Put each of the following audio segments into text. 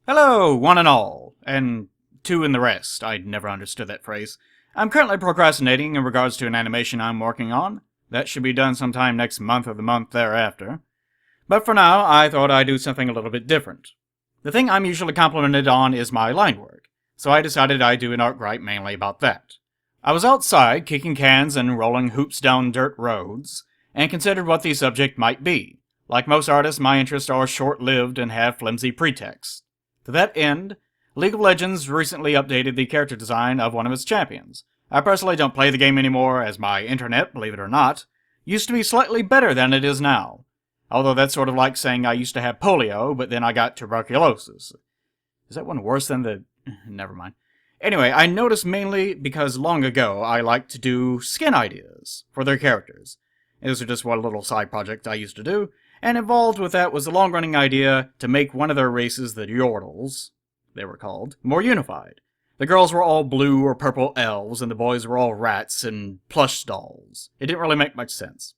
Hello, one and all, and two and the rest. I never understood that phrase. I'm currently procrastinating in regards to an animation I'm working on. That should be done sometime next month or the month thereafter. But for now, I thought I'd do something a little bit different. The thing I'm usually complimented on is my line work, so I decided I'd do an art gripe mainly about that. I was outside, kicking cans and rolling hoops down dirt roads, and considered what the subject might be. Like most artists, my interests are short-lived and have flimsy pretexts. To that end, League of Legends recently updated the character design of one of its champions. I personally don't play the game anymore, as my internet, believe it or not, used to be slightly better than it is now. Although that's sort of like saying I used to have polio, but then I got tuberculosis. Is that one worse than the... Never mind. Anyway, I noticed mainly because long ago I liked to do skin ideas for their characters. Those are just one little side project I used to do, and involved with that was the long-running idea to make one of their races, the Yordles, they were called, more unified. The girls were all blue or purple elves, and the boys were all rats and plush dolls. It didn't really make much sense.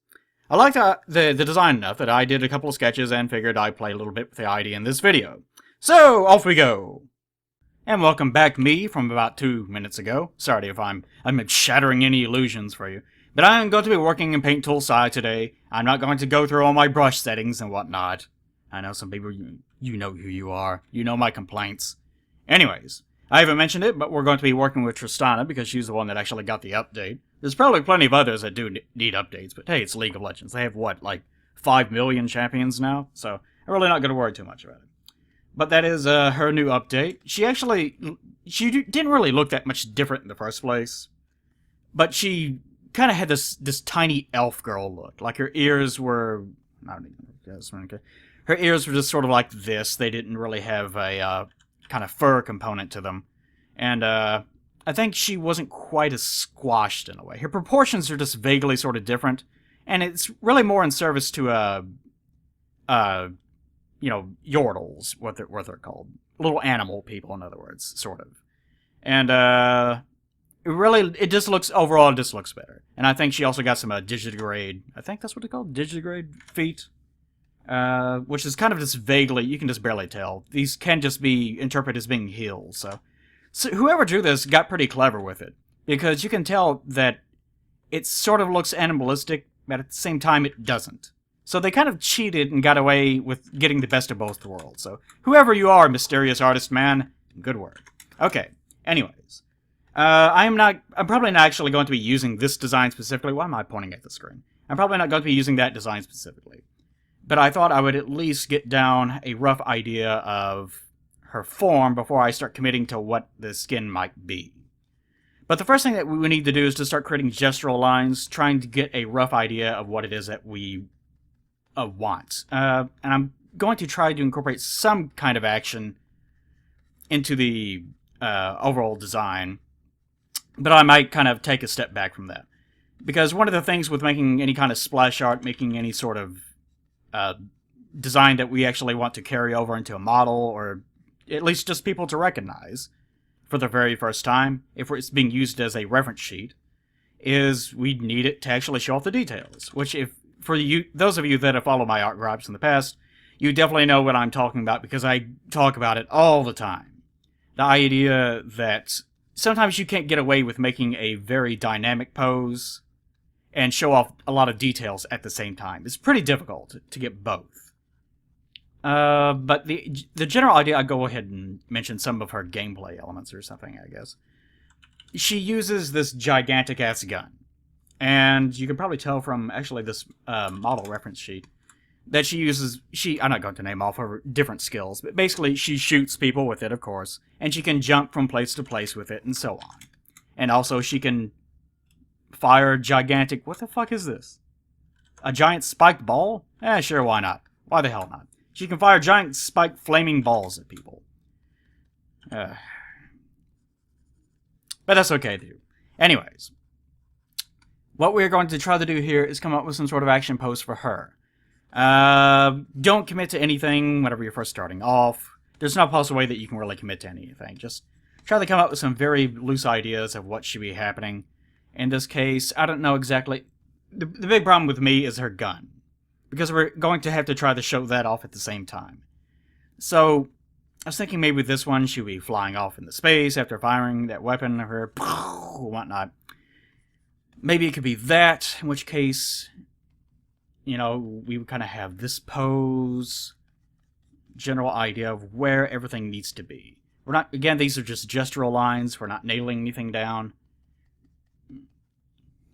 I liked the design enough that I did a couple of sketches and figured I'd play a little bit with the idea in this video. So, off we go! And welcome back me from about 2 minutes ago. Sorry if I'm shattering any illusions for you. But I am going to be working in Paint Tool Side today. I'm not going to go through all my brush settings and whatnot. I know some people, you know who you are. You know my complaints. Anyways, I haven't mentioned it, but we're going to be working with Tristana because she's the one that actually got the update. There's probably plenty of others that do need updates, but hey, it's League of Legends. They have, what, like 5 million champions now? So I'm really not going to worry too much about it. But that is her new update. She didn't really look that much different in the first place. But she kind of had this tiny elf girl look. Like her ears were... I don't even guess. Okay. Her ears were just sort of like this. They didn't really have a kind of fur component to them. And I think she wasn't quite as squashed in a way. Her proportions are just vaguely sort of different. And it's really more in service to Yordles, what they're called. Little animal people, in other words, sort of. And it just looks better. And I think she also got some digigrade, I think that's what they call digigrade feet. Which is kind of just vaguely, you can just barely tell. These can just be interpreted as being heels, so whoever drew this got pretty clever with it. Because you can tell that it sort of looks animalistic, but at the same time it doesn't. So they kind of cheated and got away with getting the best of both worlds. So whoever you are, mysterious artist man, good work. Okay, anyways. I'm probably not actually going to be using this design specifically. Why am I pointing at the screen? I'm probably not going to be using that design specifically. But I thought I would at least get down a rough idea of her form before I start committing to what the skin might be. But the first thing that we need to do is to start creating gestural lines, trying to get a rough idea of what it is that we want. And I'm going to try to incorporate some kind of action into the overall design, but I might kind of take a step back from that. Because one of the things with making any kind of splash art, making any sort of design that we actually want to carry over into a model, or at least just people to recognize for the very first time, if it's being used as a reference sheet, is we need it to actually show off the details. Which, for those of you that have followed my art gripes in the past, you definitely know what I'm talking about because I talk about it all the time. The idea that sometimes you can't get away with making a very dynamic pose and show off a lot of details at the same time. It's pretty difficult to get both. But the general idea, I'll go ahead and mention some of her gameplay elements or something, I guess. She uses this gigantic-ass gun. And you can probably tell from, actually, this model reference sheet that I'm not going to name off her different skills, but basically she shoots people with it, of course, and she can jump from place to place with it, and so on. And also she can fire gigantic... What the fuck is this? A giant spiked ball? Sure, why not? Why the hell not? She can fire giant spiked flaming balls at people. But that's okay to do. Anyways, what we're going to try to do here is come up with some sort of action pose for her. Don't commit to anything whenever you're first starting off. There's no possible way that you can really commit to anything. Just try to come up with some very loose ideas of what should be happening. In this case, I don't know exactly... The big problem with me is her gun. Because we're going to have to try to show that off at the same time. So, I was thinking maybe with this one, she'd be flying off into space after firing that weapon, her whatnot. Maybe it could be that, in which case, you know, we would kind of have this pose, general idea of where everything needs to be. We're not, again, these are just gestural lines, we're not nailing anything down,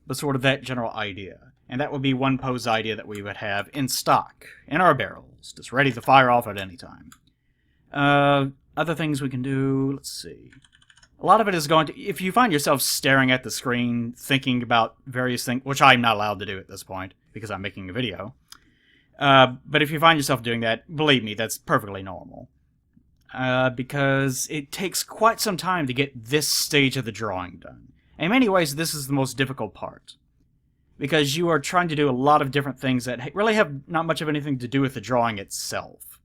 but sort of that general idea. And that would be one pose idea that we would have in stock, in our barrels, just ready to fire off at any time. Other things we can do, let's see. A lot of it is going to, if you find yourself staring at the screen, thinking about various things, which I'm not allowed to do at this point, because I'm making a video. But if you find yourself doing that, believe me, that's perfectly normal. Because it takes quite some time to get this stage of the drawing done. In many ways, this is the most difficult part. Because you are trying to do a lot of different things that really have not much of anything to do with the drawing itself.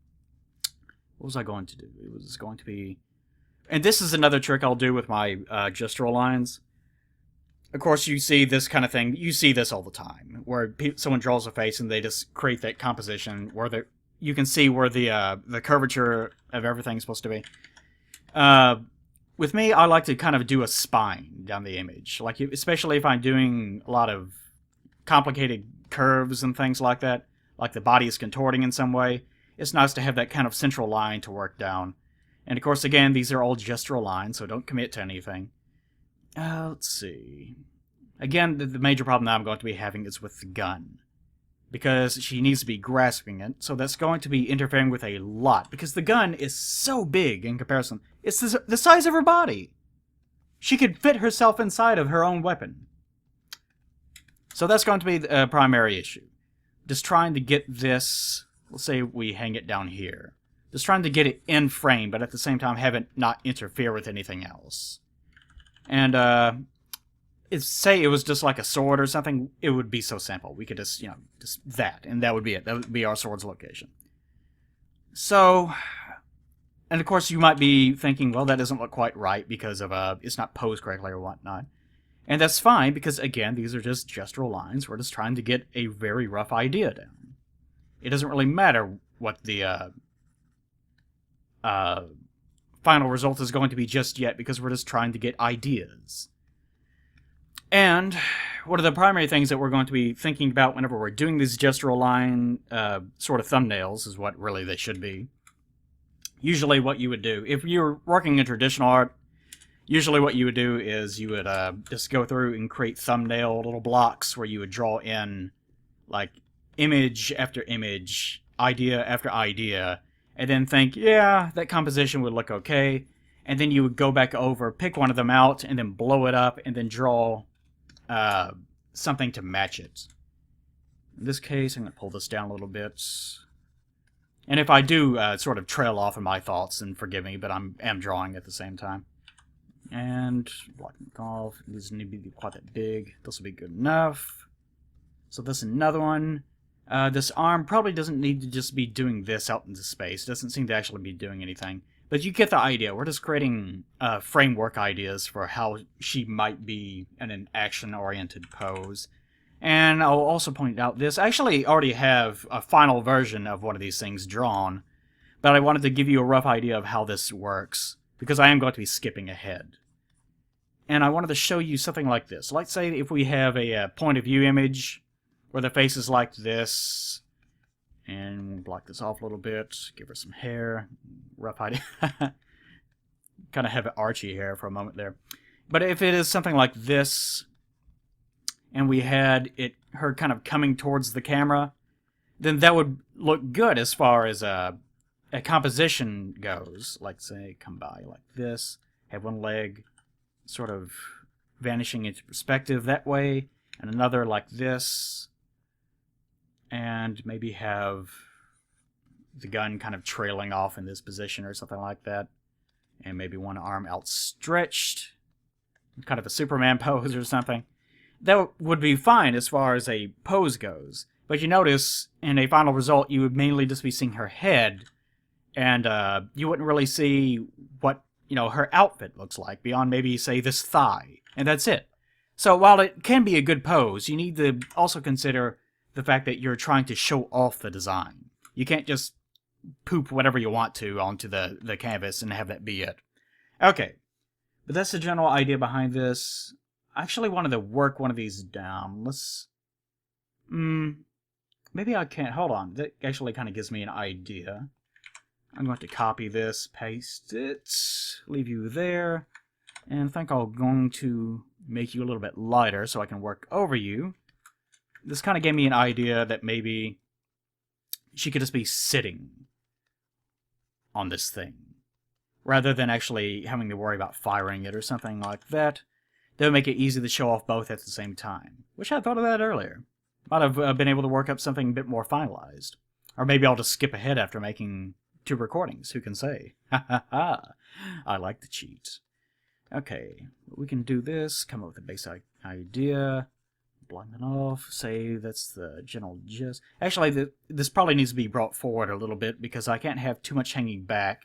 What was I going to do? It was going to be... And this is another trick I'll do with my gestural lines. Of course, you see this kind of thing. You see this all the time, where someone draws a face and they just create that composition where you can see where the curvature of everything's supposed to be. With me, I like to kind of do a spine down the image, like especially if I'm doing a lot of complicated curves and things like that, like the body is contorting in some way. It's nice to have that kind of central line to work down. And of course, again, these are all gestural lines, so don't commit to anything. Let's see. Again, the major problem that I'm going to be having is with the gun. Because she needs to be grasping it, so that's going to be interfering with a lot. Because the gun is so big in comparison. It's the size of her body. She could fit herself inside of her own weapon. So that's going to be the primary issue. Just trying to get this... Let's say we hang it down here. Just trying to get it in frame, but at the same time have it not interfere with anything else. And, say it was just like a sword or something, it would be so simple. We could just, just that, and that would be it. That would be our sword's location. So, and of course you might be thinking, well, that doesn't look quite right because of, it's not posed correctly or whatnot. And that's fine, because again, these are just gestural lines. We're just trying to get a very rough idea down. It doesn't really matter what the, final result is going to be just yet, because we're just trying to get ideas. And one of the primary things that we're going to be thinking about whenever we're doing these gestural line sort of thumbnails is what really they should be. Usually what you would do, if you're working in traditional art, usually what you would do is you would just go through and create thumbnail little blocks where you would draw in like image after image, idea after idea, and then think, yeah, that composition would look okay. And then you would go back over, pick one of them out, and then blow it up, and then draw something to match it. In this case, I'm going to pull this down a little bit. And if I do sort of trail off in my thoughts, then forgive me, but I am drawing at the same time. And blocking it off. It doesn't need to be quite that big. This will be good enough. So this is another one. This arm probably doesn't need to just be doing this out into space. It doesn't seem to actually be doing anything. But you get the idea. We're just creating framework ideas for how she might be in an action-oriented pose. And I'll also point out this. I actually already have a final version of one of these things drawn. But I wanted to give you a rough idea of how this works, because I am going to be skipping ahead. And I wanted to show you something like this. Let's say if we have a point of view image where the face is like this, and we'll block this off a little bit, give her some hair, rough idea. Kind of have it archy hair for a moment there. But if it is something like this, and we had her kind of coming towards the camera, then that would look good as far as a composition goes. Like, say, come by like this, have one leg sort of vanishing into perspective that way, and another like this, and maybe have the gun kind of trailing off in this position or something like that, and maybe one arm outstretched, kind of a Superman pose or something. That would be fine as far as a pose goes, but you notice in a final result you would mainly just be seeing her head, and you wouldn't really see what her outfit looks like beyond maybe, say, this thigh, and that's it. So while it can be a good pose, you need to also consider the fact that you're trying to show off the design. You can't just poop whatever you want to onto the canvas and have that be it. Okay, but that's the general idea behind this. I actually wanted to work one of these down. Let's... maybe I can't... Hold on. That actually kind of gives me an idea. I'm going to copy this, paste it, leave you there, and I think I'm going to make you a little bit lighter so I can work over you. This kind of gave me an idea that maybe she could just be sitting on this thing, rather than actually having to worry about firing it or something like that. That would make it easy to show off both at the same time. Wish I thought of that earlier. Might have been able to work up something a bit more finalized. Or maybe I'll just skip ahead after making 2 recordings, who can say? Ha ha ha! I like to cheat. Okay, we can do this, come up with a basic idea, block it off, say that's the general gist. Actually, this probably needs to be brought forward a little bit because I can't have too much hanging back.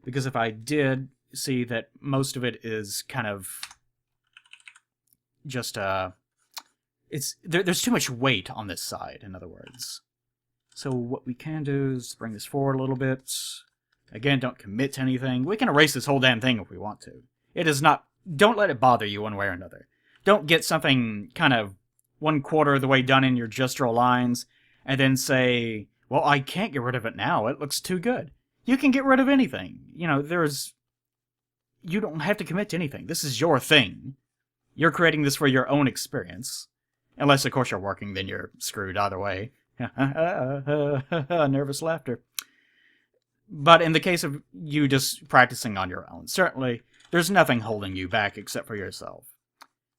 Because if I did, see that most of it is kind of just, there's too much weight on this side, in other words. So what we can do is bring this forward a little bit. Again, don't commit to anything. We can erase this whole damn thing if we want to. It is not... Don't let it bother you one way or another. Don't get something kind of 1/4 of the way done in your gestural lines and then say, well, I can't get rid of it now. It looks too good. You can get rid of anything. You know, you don't have to commit to anything. This is your thing. You're creating this for your own experience. Unless, of course, you're working, then you're screwed either way. Nervous laughter. But in the case of you just practicing on your own, certainly there's nothing holding you back except for yourself.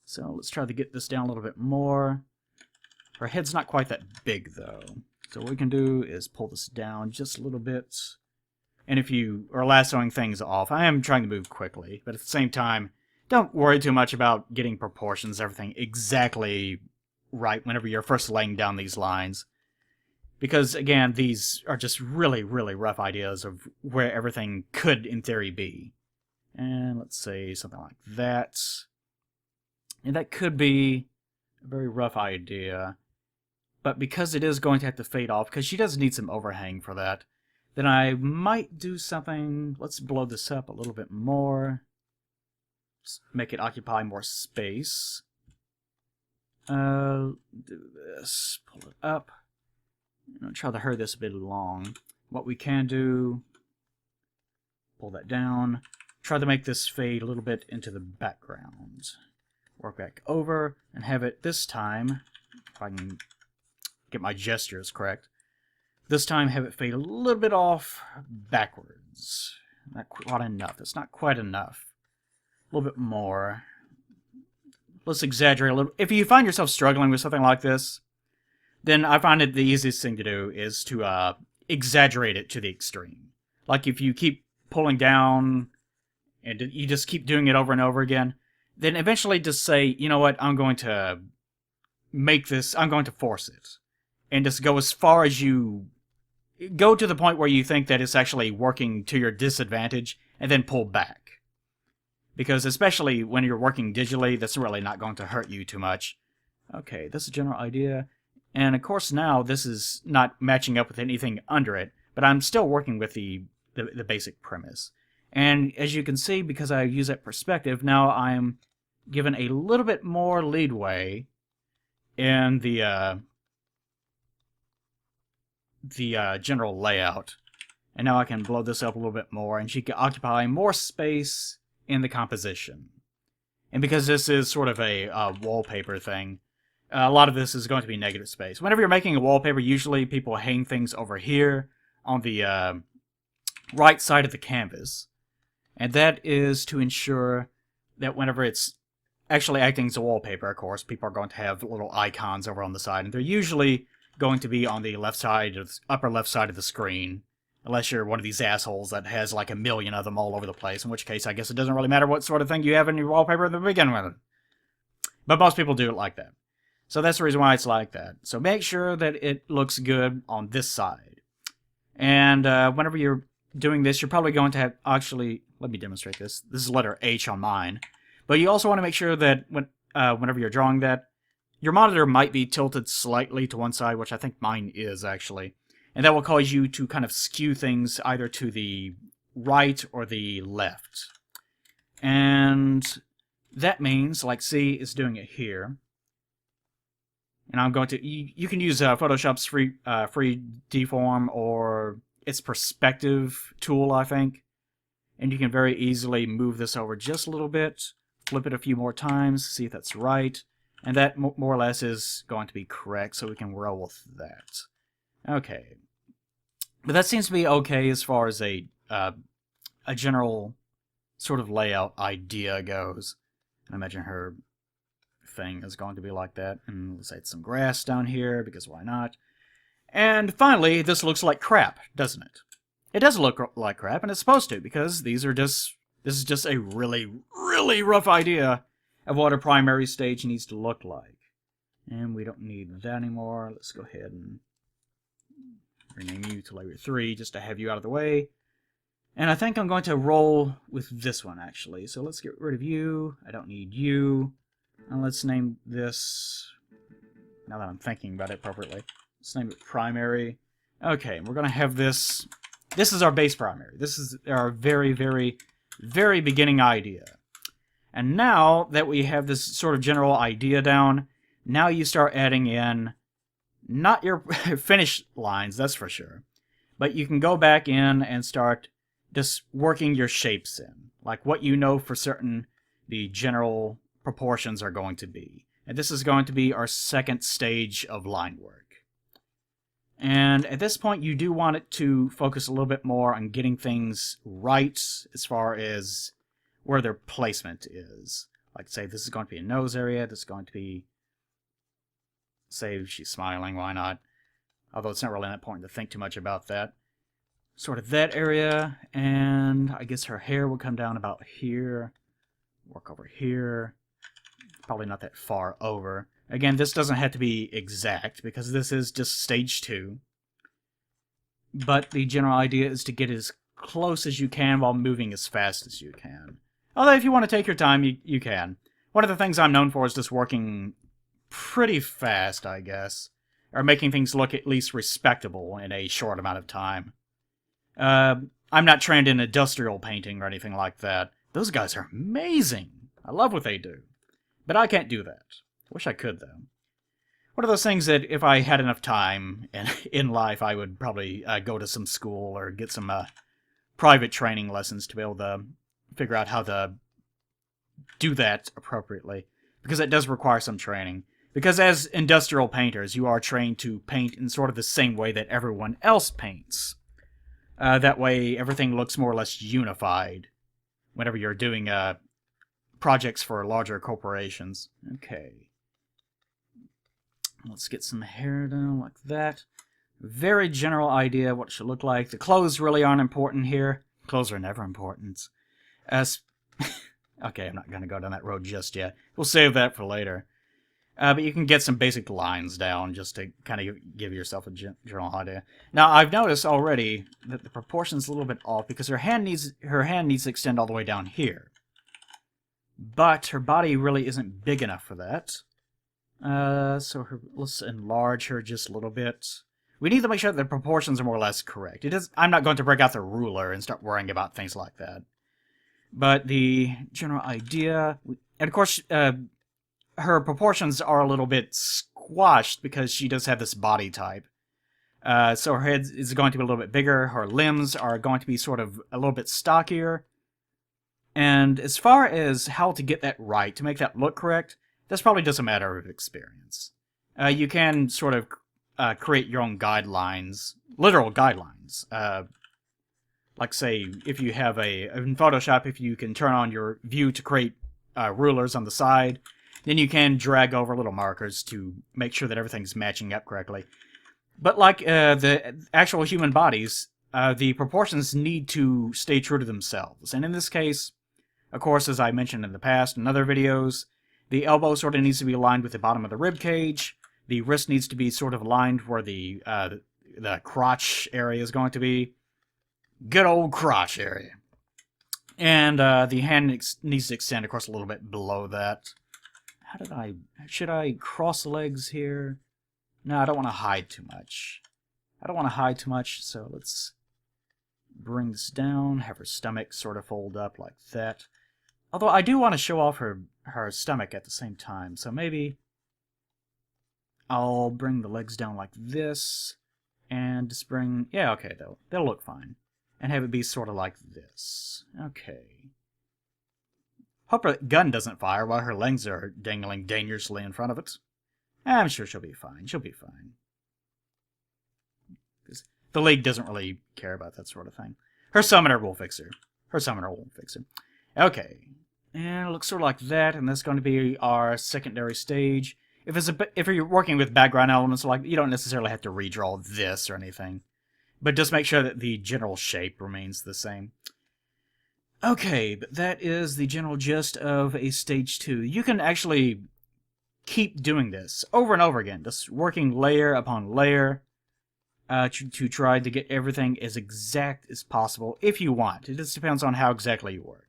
So let's try to get this down a little bit more. Her head's not quite that big, though. So what we can do is pull this down just a little bit. And if you are lassoing things off, I am trying to move quickly, but at the same time, don't worry too much about getting proportions, everything exactly right whenever you're first laying down these lines. Because, again, these are just really, really rough ideas of where everything could, in theory, be. And let's say something like that. And that could be a very rough idea. But because it is going to have to fade off, because she does need some overhang for that, then I might do something... Let's blow this up a little bit more. Let's make it occupy more space. Do this. Pull it up. I'll try to hurry this a bit along. What we can do, pull that down, try to make this fade a little bit into the background. Work back over and have it this time, if I can get my gestures correct, this time have it fade a little bit off backwards. Not quite enough. It's not quite enough. A little bit more. Let's exaggerate a little. If you find yourself struggling with something like this, then I find it the easiest thing to do is to exaggerate it to the extreme. Like if you keep pulling down and you just keep doing it over and over again, then eventually just say, you know what, I'm going to make this, I'm going to force it. And just go as far as you... Go to the point where you think that it's actually working to your disadvantage, and then pull back. Because especially when you're working digitally, that's really not going to hurt you too much. Okay, that's a general idea. And of course now this is not matching up with anything under it, but I'm still working with the basic premise. And as you can see, because I use that perspective, now I'm given a little bit more leadway in the general layout. And now I can blow this up a little bit more, and she can occupy more space in the composition. And because this is sort of a wallpaper thing, a lot of this is going to be negative space. Whenever you're making a wallpaper, usually people hang things over here on the right side of the canvas. And that is to ensure that whenever it's actually acting as a wallpaper, of course, people are going to have little icons over on the side. And they're usually going to be on the left side, upper left side of the screen. Unless you're one of these assholes that has like a million of them all over the place. In which case, I guess it doesn't really matter what sort of thing you have in your wallpaper to begin with. But most people do it like that. So that's the reason why it's like that. So make sure that it looks good on this side. And whenever you're doing this, you're probably going to have... Actually, let me demonstrate this. This is letter H on mine. But you also want to make sure that whenever you're drawing that, your monitor might be tilted slightly to one side, which I think mine is, actually. And that will cause you to kind of skew things either to the right or the left. And that means, like C is doing it here. And I'm going to, you can use Photoshop's free deform or its perspective tool, I think. And you can very easily move this over just a little bit, flip it a few more times, see if that's right. And that more or less is going to be correct, so we can roll with that. Okay. But that seems to be okay as far as a general sort of layout idea goes. I imagine her thing is going to be like that. And let's add some grass down here, because why not? And finally, this looks like crap, doesn't it? It does look like crap, and it's supposed to, because this is just a really, really rough idea of what a primary stage needs to look like. And we don't need that anymore. Let's go ahead and rename you to layer 3, just to have you out of the way. And I think I'm going to roll with this one, actually. So let's get rid of you. I don't need you. And let's name this, now that I'm thinking about it appropriately, let's name it primary. Okay, we're going to have this. This is our base primary. This is our very, very, very beginning idea. And now that we have this sort of general idea down, now you start adding in, not your finished lines, that's for sure, but you can go back in and start just working your shapes in, like what you know for certain the general proportions are going to be. And this is going to be our second stage of line work. And at this point, you do want it to focus a little bit more on getting things right as far as where their placement is. Like, say, this is going to be a nose area, this is going to be, say, she's smiling, why not? Although it's not really that important to think too much about that. Sort of that area, and I guess her hair will come down about here, work over here, probably not that far over. Again, this doesn't have to be exact, because this is just stage 2. But the general idea is to get as close as you can while moving as fast as you can. Although if you want to take your time, you can. One of the things I'm known for is just working pretty fast, I guess. Or making things look at least respectable in a short amount of time. I'm not trained in industrial painting or anything like that. Those guys are amazing. I love what they do. But I can't do that. I wish I could, though. One of those things that if I had enough time in life, I would probably go to some school or get some private training lessons to be able to figure out how to do that appropriately. Because it does require some training. Because as industrial painters, you are trained to paint in sort of the same way that everyone else paints. That way, everything looks more or less unified whenever you're doing projects for larger corporations. Okay. Let's get some hair down like that. Very general idea what it should look like. The clothes really aren't important here. Clothes are never important. Okay, I'm not going to go down that road just yet. We'll save that for later. But you can get some basic lines down just to kind of give yourself a general idea. Now, I've noticed already that the proportion's a little bit off because her hand needs to extend all the way down here. But her body really isn't big enough for that. So let's enlarge her just a little bit. We need to make sure that the proportions are more or less correct. I'm not going to break out the ruler and start worrying about things like that. But the general idea, and of course, her proportions are a little bit squashed because she does have this body type. So her head is going to be a little bit bigger. Her limbs are going to be sort of a little bit stockier. And as far as how to get that right, to make that look correct, that's probably just a matter of experience. You can sort of create your own guidelines, literal guidelines. Like, say, if you have in Photoshop, if you can turn on your view to create rulers on the side, then you can drag over little markers to make sure that everything's matching up correctly. But like the actual human bodies, the proportions need to stay true to themselves. And in this case, of course, as I mentioned in the past in other videos, the elbow sort of needs to be aligned with the bottom of the rib cage. The wrist needs to be sort of aligned where the crotch area is going to be. Good old crotch area. And the hand needs to extend, of course, a little bit below that. Should I cross the legs here? No, I don't want to hide too much. I don't want to hide too much, so let's bring this down, have her stomach sort of fold up like that. Although I do want to show off her stomach at the same time, so maybe I'll bring the legs down like this, and just bring... yeah, okay, they'll look fine. And have it be sort of like this. Okay. Hope her gun doesn't fire while her legs are dangling dangerously in front of it. I'm sure she'll be fine. She'll be fine. The League doesn't really care about that sort of thing. Her summoner will fix her. Her summoner won't fix her. Okay. And it looks sort of like that, and that's going to be our secondary stage. If you're working with background elements, like you don't necessarily have to redraw this or anything. But just make sure that the general shape remains the same. Okay, but that is the general gist of a stage 2. You can actually keep doing this over and over again, just working layer upon layer to try to get everything as exact as possible if you want. It just depends on how exactly you work.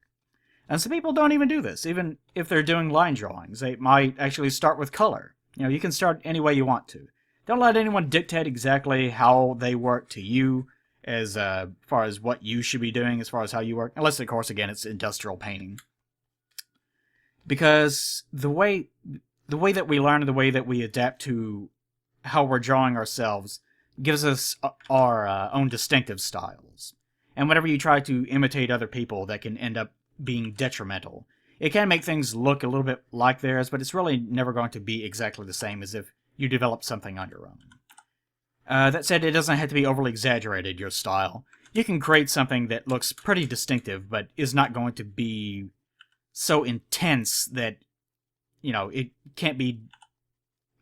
And some people don't even do this, even if they're doing line drawings. They might actually start with color. You know, you can start any way you want to. Don't let anyone dictate exactly how they work to you as far as what you should be doing as far as how you work. Unless, of course, again, it's industrial painting. Because the way that we learn and the way that we adapt to how we're drawing ourselves gives us our own distinctive styles. And whenever you try to imitate other people, that can end up being detrimental. It can make things look a little bit like theirs, but it's really never going to be exactly the same as if you develop something on your own. That said, it doesn't have to be overly exaggerated, your style. You can create something that looks pretty distinctive, but is not going to be so intense that, you know, it can't be,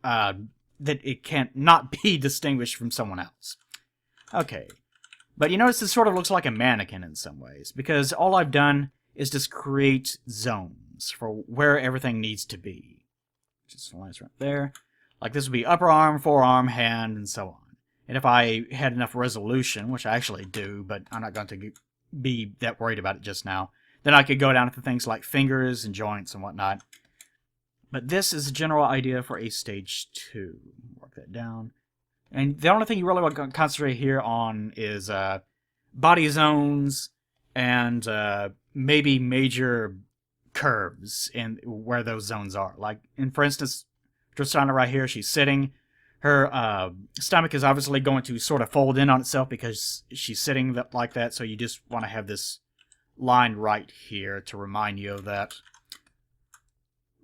that it can't not be distinguished from someone else. Okay. But you notice this sort of looks like a mannequin in some ways, because all I've done is just create zones for where everything needs to be. Just lines right there. Like this would be upper arm, forearm, hand, and so on. And if I had enough resolution, which I actually do, but I'm not going to be that worried about it just now, then I could go down to things like fingers and joints and whatnot. But this is a general idea for a stage 2. Work that down. And the only thing you really want to concentrate here on is body zones and maybe major curves in where those zones are. Like, for instance, Tristana right here, she's sitting. Her stomach is obviously going to sort of fold in on itself because she's sitting like that, so you just want to have this line right here to remind you of that.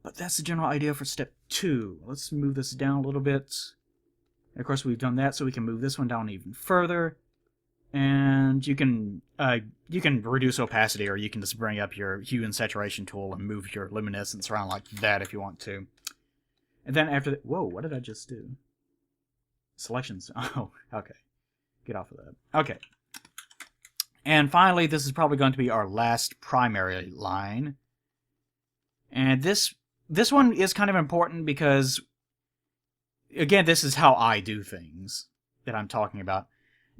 But that's the general idea for step 2. Let's move this down a little bit. And of course, we've done that, so we can move this one down even further. And you can reduce opacity, or you can just bring up your hue and saturation tool and move your luminescence around like that if you want to. And then after that, whoa, what did I just do? Selections. Oh, okay. Get off of that. Okay. And finally, this is probably going to be our last primary line. And this one is kind of important because, again, this is how I do things that I'm talking about.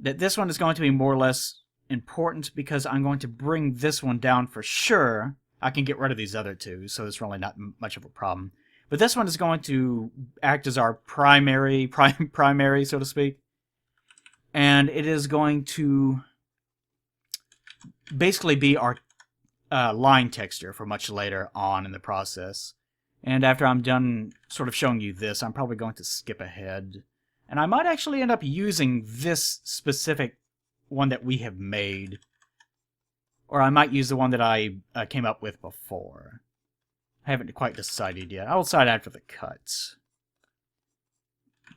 That this one is going to be more or less important because I'm going to bring this one down for sure. I can get rid of these other two, so it's really not much of a problem. But this one is going to act as our primary, so to speak. And it is going to basically be our line texture for much later on in the process. And after I'm done sort of showing you this, I'm probably going to skip ahead. And I might actually end up using this specific one that we have made. Or I might use the one that I came up with before. I haven't quite decided yet. I'll decide after the cuts.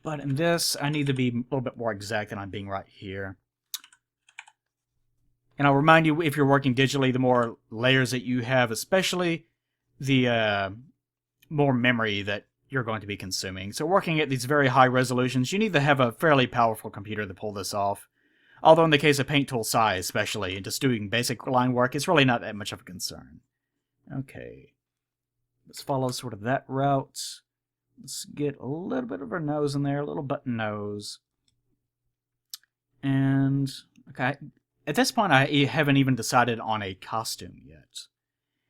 But in this, I need to be a little bit more exact than I'm being right here. And I'll remind you, if you're working digitally, the more layers that you have, especially the more memory that you're going to be consuming. So working at these very high resolutions, you need to have a fairly powerful computer to pull this off. Although in the case of paint tool size, especially, and just doing basic line work, it's really not that much of a concern. Okay. Let's follow sort of that route. Let's get a little bit of her nose in there, a little button nose. And, okay, at this point I haven't even decided on a costume yet.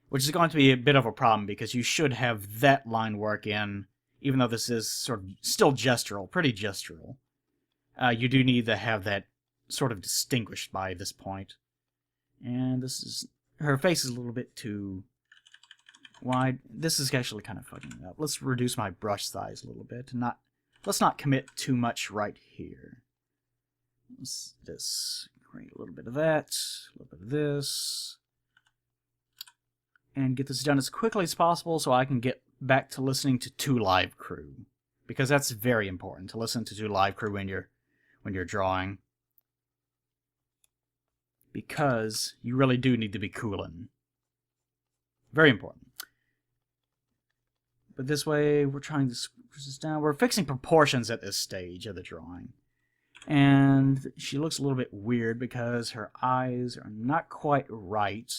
Which is going to be a bit of a problem because you should have that line work in, even though this is sort of still gestural, pretty gestural. you do need to have that sort of distinguished by this point. And this is... her face is a little bit too wide. This is actually kind of fucking it up. Let's reduce my brush size a little bit. Let's not commit too much right here. Let's just create a little bit of that, a little bit of this, and get this done as quickly as possible so I can get back to listening to 2 live crew, because that's very important to listen to 2 live crew when you're drawing, because you really do need to be cooling. Very important. But this way, we're trying to squish this down. We're fixing proportions at this stage of the drawing. And she looks a little bit weird because her eyes are not quite right.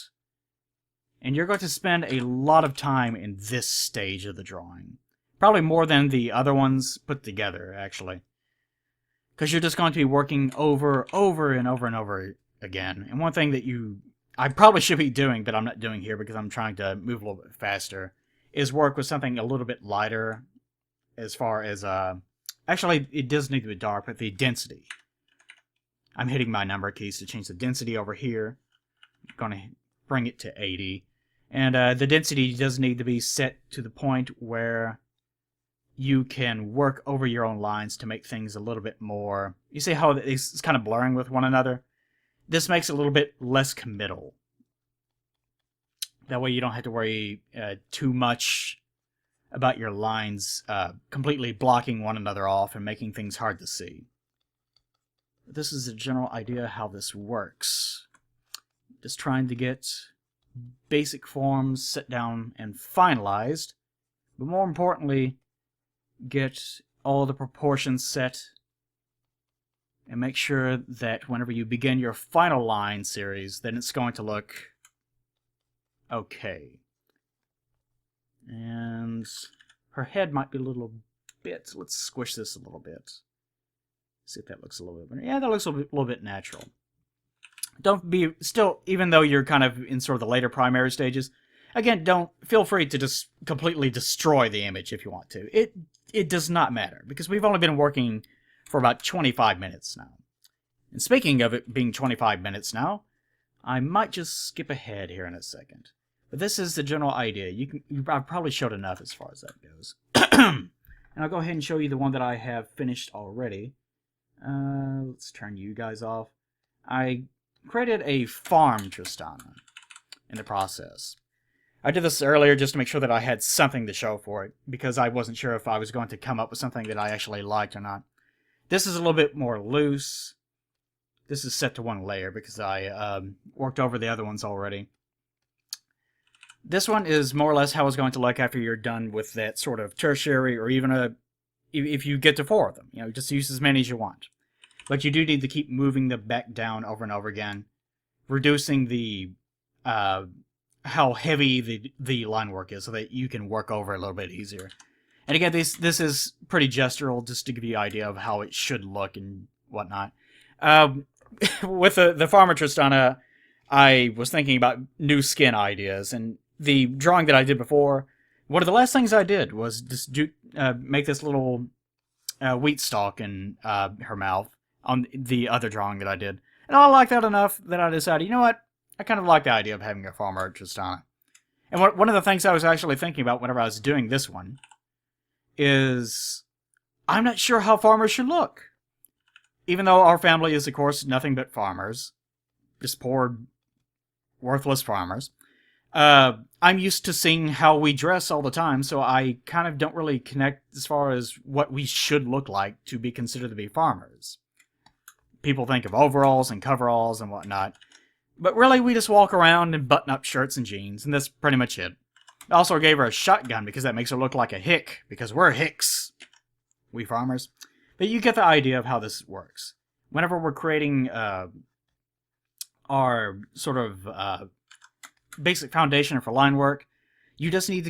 And you're going to spend a lot of time in this stage of the drawing. Probably more than the other ones put together, actually. Because you're just going to be working over and over again. And one thing that I probably should be doing, but I'm not doing here because I'm trying to move a little bit faster, is work with something a little bit lighter as far as, actually, it does need to be dark, but the density. I'm hitting my number keys to change the density over here. I'm going to bring it to 80. And the density does need to be set to the point where you can work over your own lines to make things a little bit more... You see how it's kind of blurring with one another? This makes it a little bit less committal. That way you don't have to worry too much about your lines completely blocking one another off and making things hard to see. This is a general idea how this works. Just trying to get basic forms set down and finalized, but more importantly, get all the proportions set and make sure that whenever you begin your final line series, then it's going to look okay. And her head might be a little bit... Let's squish this a little bit. See if that looks a little bit better. Yeah, that looks a little bit natural. Don't be... Still, even though you're kind of in sort of the later primary stages, again, don't... Feel free to just completely destroy the image if you want to. It does not matter, because we've only been working for about 25 minutes now. And speaking of it being 25 minutes now, I might just skip ahead here in a second. But this is the general idea. I've probably showed enough as far as that goes. And I'll go ahead and show you the one that I have finished already. Let's turn you guys off. I created a farm Tristana in the process. I did this earlier just to make sure that I had something to show for it, because I wasn't sure if I was going to come up with something that I actually liked or not. This is a little bit more loose. This is set to 1 layer because I worked over the other ones already. This one is more or less how it's going to look after you're done with that sort of tertiary, or even if you get to 4 of them. You know, just use as many as you want. But you do need to keep moving them back down over and over again, reducing the how heavy the line work is so that you can work over it a little bit easier. And again, this is pretty gestural, just to give you an idea of how it should look and whatnot. With the Farmer Tristana, I was thinking about new skin ideas, and the drawing that I did before, one of the last things I did was just make this little wheat stalk in her mouth on the other drawing that I did. And I liked that enough that I decided, you know what, I kind of like the idea of having a Farmer Tristana. And one of the things I was actually thinking about whenever I was doing this one is I'm not sure how farmers should look. Even though our family is, of course, nothing but farmers. Just poor, worthless farmers. I'm used to seeing how we dress all the time, so I kind of don't really connect as far as what we should look like to be considered to be farmers. People think of overalls and coveralls and whatnot. But really, we just walk around in button-up shirts and jeans, and that's pretty much it. I also gave her a shotgun because that makes her look like a hick, because we're hicks. We farmers. But you get the idea of how this works. Whenever we're creating our sort of basic foundation for line work, you just need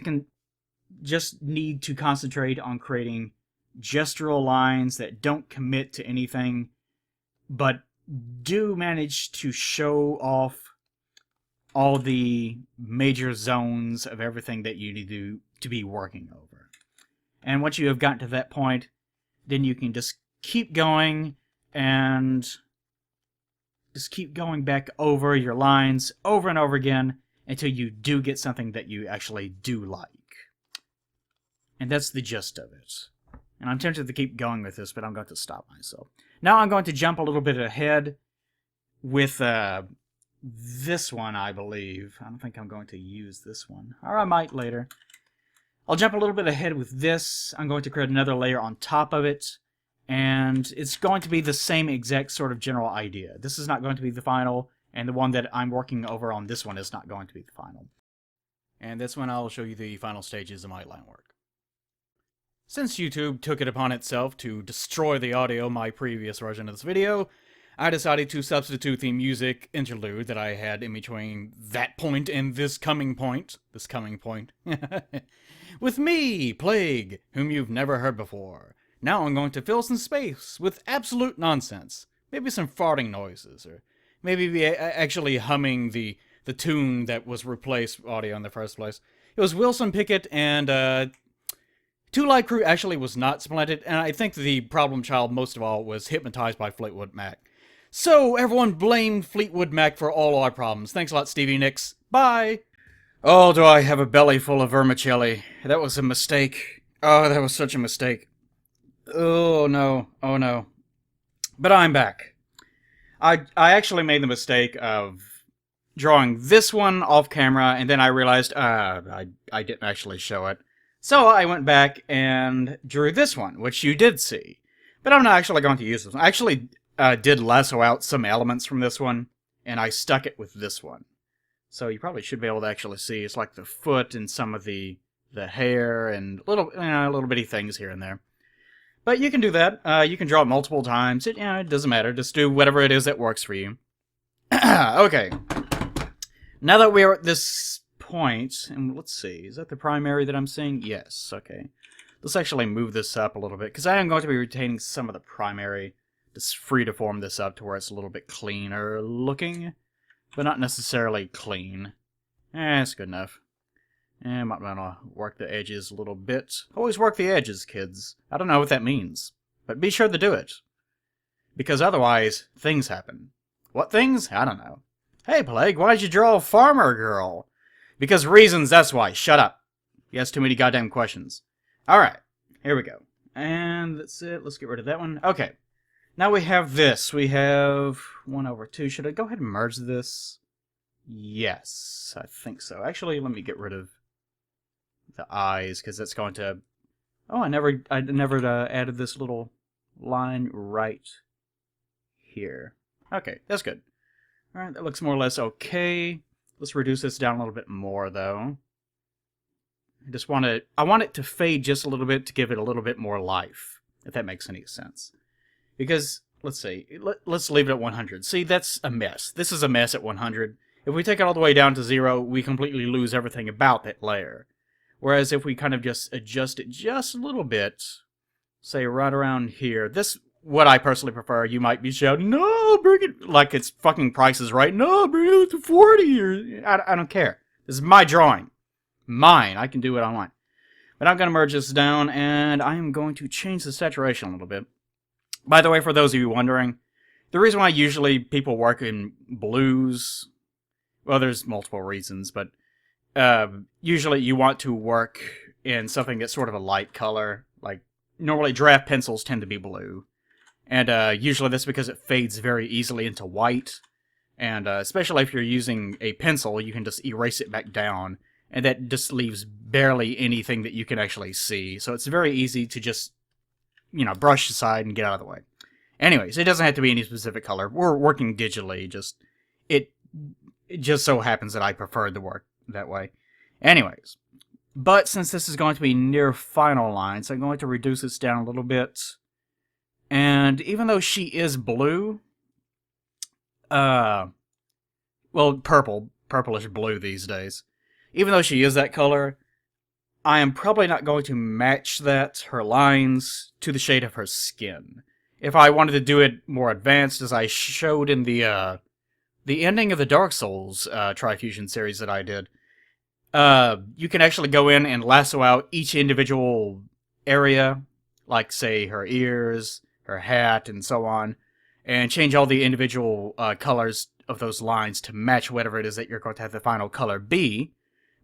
to concentrate on creating gestural lines that don't commit to anything, but do manage to show off all the major zones of everything that you need to be working over. And once you have gotten to that point, then you can just keep going and just keep going back over your lines over and over again until you do get something that you actually do like. And that's the gist of it. And I'm tempted to keep going with this, but I'm going to stop myself. Now I'm going to jump a little bit ahead with this one, I believe. I don't think I'm going to use this one. Or I might later. I'll jump a little bit ahead with this. I'm going to create another layer on top of it. And it's going to be the same exact sort of general idea. This is not going to be the final, and the one that I'm working over on this one is not going to be the final. And this one I'll show you the final stages of my line work. Since YouTube took it upon itself to destroy the audio of my previous version of this video, I decided to substitute the music interlude that I had in between that point and this coming point, with me, Plague, whom you've never heard before. Now I'm going to fill some space with absolute nonsense. Maybe some farting noises, or maybe actually humming the tune that was replaced audio in the first place. It was Wilson Pickett and, Two Light Crew actually was not splendid, and I think the problem child most of all was hypnotized by Fleetwood Mac. So, everyone blame Fleetwood Mac for all our problems. Thanks a lot, Stevie Nicks. Bye! Oh, do I have a belly full of vermicelli. That was a mistake. Oh, that was such a mistake. Oh, no. Oh, no. But I'm back. I actually made the mistake of drawing this one off camera, and then I realized, I didn't actually show it. So I went back and drew this one, which you did see. But I'm not actually going to use this one. I actually did lasso out some elements from this one, and I stuck it with this one. So you probably should be able to actually see. It's like the foot and some of the hair and little bitty things here and there. But you can do that. You can draw it multiple times. It doesn't matter. Just do whatever it is that works for you. Okay. Now that we're at this point, and let's see, is that the primary that I'm seeing? Yes, okay. Let's actually move this up a little bit, because I am going to be retaining some of the primary. Just free to form this up to where it's a little bit cleaner looking, but not necessarily clean. It's good enough. I might want to work the edges a little bit. Always work the edges, kids. I don't know what that means, but be sure to do it. Because otherwise, things happen. What things? I don't know. Hey, Plague, why'd you draw a farmer girl? Because reasons, that's why. Shut up. You ask too many goddamn questions. Alright, here we go. And that's it. Let's get rid of that one. Okay. Now we have this. We have 1/2. Should I go ahead and merge this? Yes, I think so. Actually, let me get rid of the eyes, because that's going to... Oh, I never added this little line right here. Okay, that's good. Alright, that looks more or less okay. Let's reduce this down a little bit more, though. I want it to fade just a little bit to give it a little bit more life, if that makes any sense. Because, let's see, let's leave it at 100. See, that's a mess. This is a mess at 100. If we take it all the way down to 0, we completely lose everything about that layer. Whereas if we kind of just adjust it just a little bit, say right around here, this, what I personally prefer, you might be shouting, no, bring it, like it's fucking Price is Right, no, bring it to 40, or, I don't care. This is my drawing. Mine, I can do what I want. But I'm going to merge this down, and I am going to change the saturation a little bit. By the way, for those of you wondering, the reason why usually people work in blues, well, there's multiple reasons, but usually you want to work in something that's sort of a light color. Like, normally draft pencils tend to be blue. And usually that's because it fades very easily into white. And especially if you're using a pencil, you can just erase it back down. And that just leaves barely anything that you can actually see. So it's very easy to just, brush aside and get out of the way. Anyways, it doesn't have to be any specific color. We're working digitally. It just so happens that I prefer to work that way. Anyways, but since this is going to be near final lines, I'm going to reduce this down a little bit. And even though she is blue, well, purplish blue these days. Even though she is that color, I am probably not going to match her lines, to the shade of her skin. If I wanted to do it more advanced, as I showed in the ending of the Dark Souls Trifusion series that I did, you can actually go in and lasso out each individual area, like, say, her ears, her hat, and so on. and change all the individual colors of those lines to match whatever it is that you're going to have the final color be.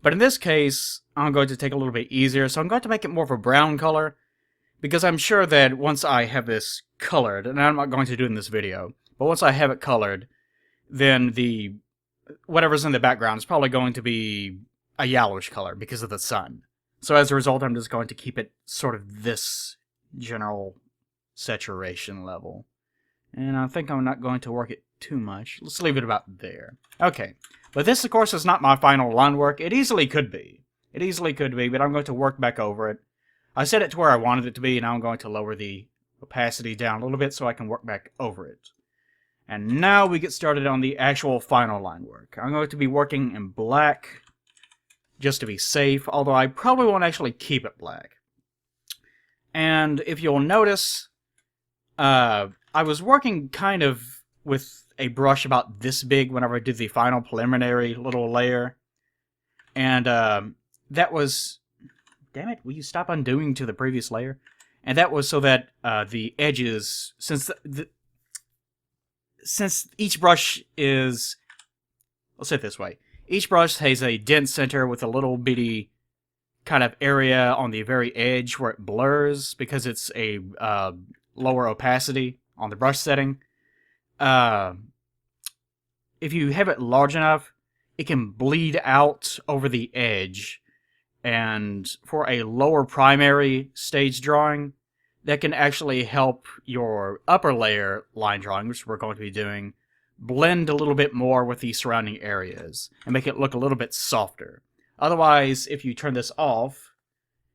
But in this case, I'm going to take a little bit easier, so I'm going to make it more of a brown color, because I'm sure that once I have this colored, and I'm not going to do it in this video, but once I have it colored, then the whatever's in the background is probably going to be a yellowish color because of the sun. So as a result, I'm just going to keep it sort of this general saturation level. And I think I'm not going to work it too much. Let's leave it about there. Okay. But this, of course, is not my final line work. It easily could be. It easily could be, but I'm going to work back over it. I set it to where I wanted it to be, and now I'm going to lower the opacity down a little bit so I can work back over it. And now we get started on the actual final line work. I'm going to be working in black, just to be safe, although I probably won't actually keep it black. And if you'll notice, I was working kind of with a brush about this big whenever I did the final preliminary little layer. And that was... Damn it, will you stop undoing to the previous layer? And that was so that the edges... Since each brush is... Let's say it this way. Each brush has a dense center with a little bitty kind of area on the very edge where it blurs because it's a lower opacity on the brush setting. If you have it large enough, it can bleed out over the edge. And for a lower primary stage drawing, that can actually help your upper layer line drawing, which we're going to be doing, blend a little bit more with the surrounding areas and make it look a little bit softer. Otherwise, if you turn this off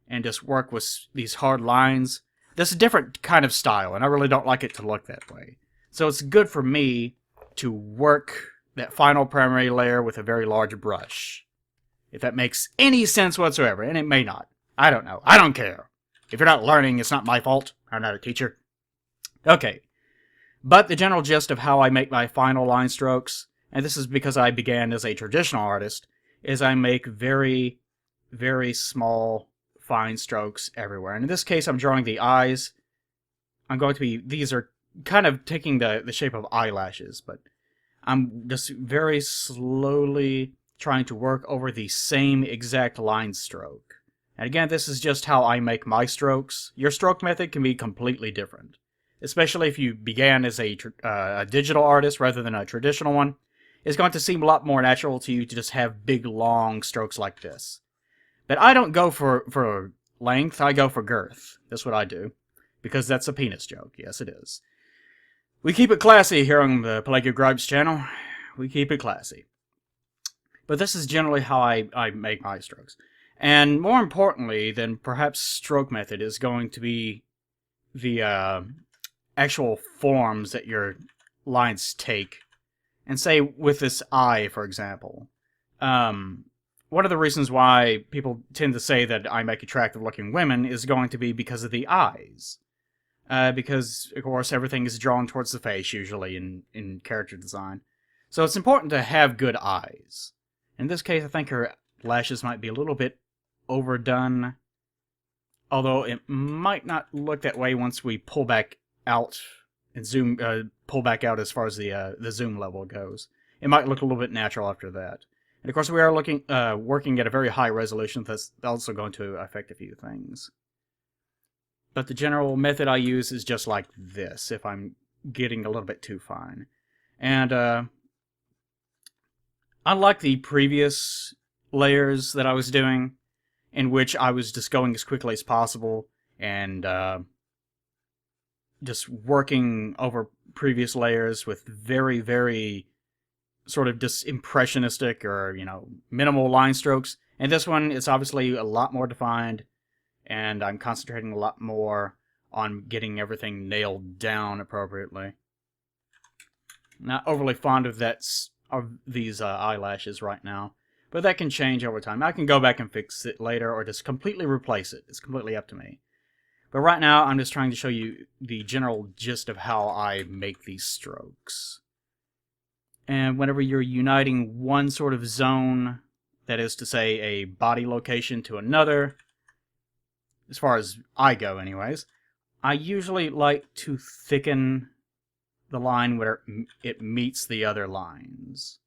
and just work with these hard lines, this is a different kind of style, and I really don't like it to look that way. So it's good for me to work that final primary layer with a very large brush. If that makes any sense whatsoever, and it may not. I don't know. I don't care. If you're not learning, it's not my fault. I'm not a teacher. Okay. But the general gist of how I make my final line strokes, and this is because I began as a traditional artist, is I make very, very small, fine strokes everywhere. And in this case, I'm drawing the eyes. These are kind of taking the shape of eyelashes, but I'm just very slowly trying to work over the same exact line stroke. And again, this is just how I make my strokes. Your stroke method can be completely different, especially if you began as a digital artist rather than a traditional one. It's going to seem a lot more natural to you to just have big, long strokes like this. But I don't go for length, I go for girth. That's what I do, because that's a penis joke. Yes, it is. We keep it classy here on the Pelagio Gripes channel. We keep it classy. But this is generally how I make my strokes. And more importantly than perhaps stroke method is going to be the actual forms that your lines take. And say with this eye, for example. One of the reasons why people tend to say that I make attractive looking women is going to be because of the eyes. Because, of course, everything is drawn towards the face, usually, in character design. So it's important to have good eyes. In this case, I think her lashes might be a little bit overdone. Although it might not look that way once we pull back out and zoom, pull back out as far as the zoom level goes. It might look a little bit natural after that. And of course, we are working at a very high resolution. That's also going to affect a few things. But the general method I use is just like this, if I'm getting a little bit too fine. And unlike the previous layers that I was doing, in which I was just going as quickly as possible and just working over previous layers with very, very sort of just impressionistic or, minimal line strokes. And this one, it's obviously a lot more defined, and I'm concentrating a lot more on getting everything nailed down appropriately. Not overly fond of these eyelashes right now, but that can change over time. I can go back and fix it later or just completely replace it. It's completely up to me. But right now, I'm just trying to show you the general gist of how I make these strokes. And whenever you're uniting one sort of zone, that is to say a body location to another, as far as I go anyways, I usually like to thicken the line where it meets the other lines.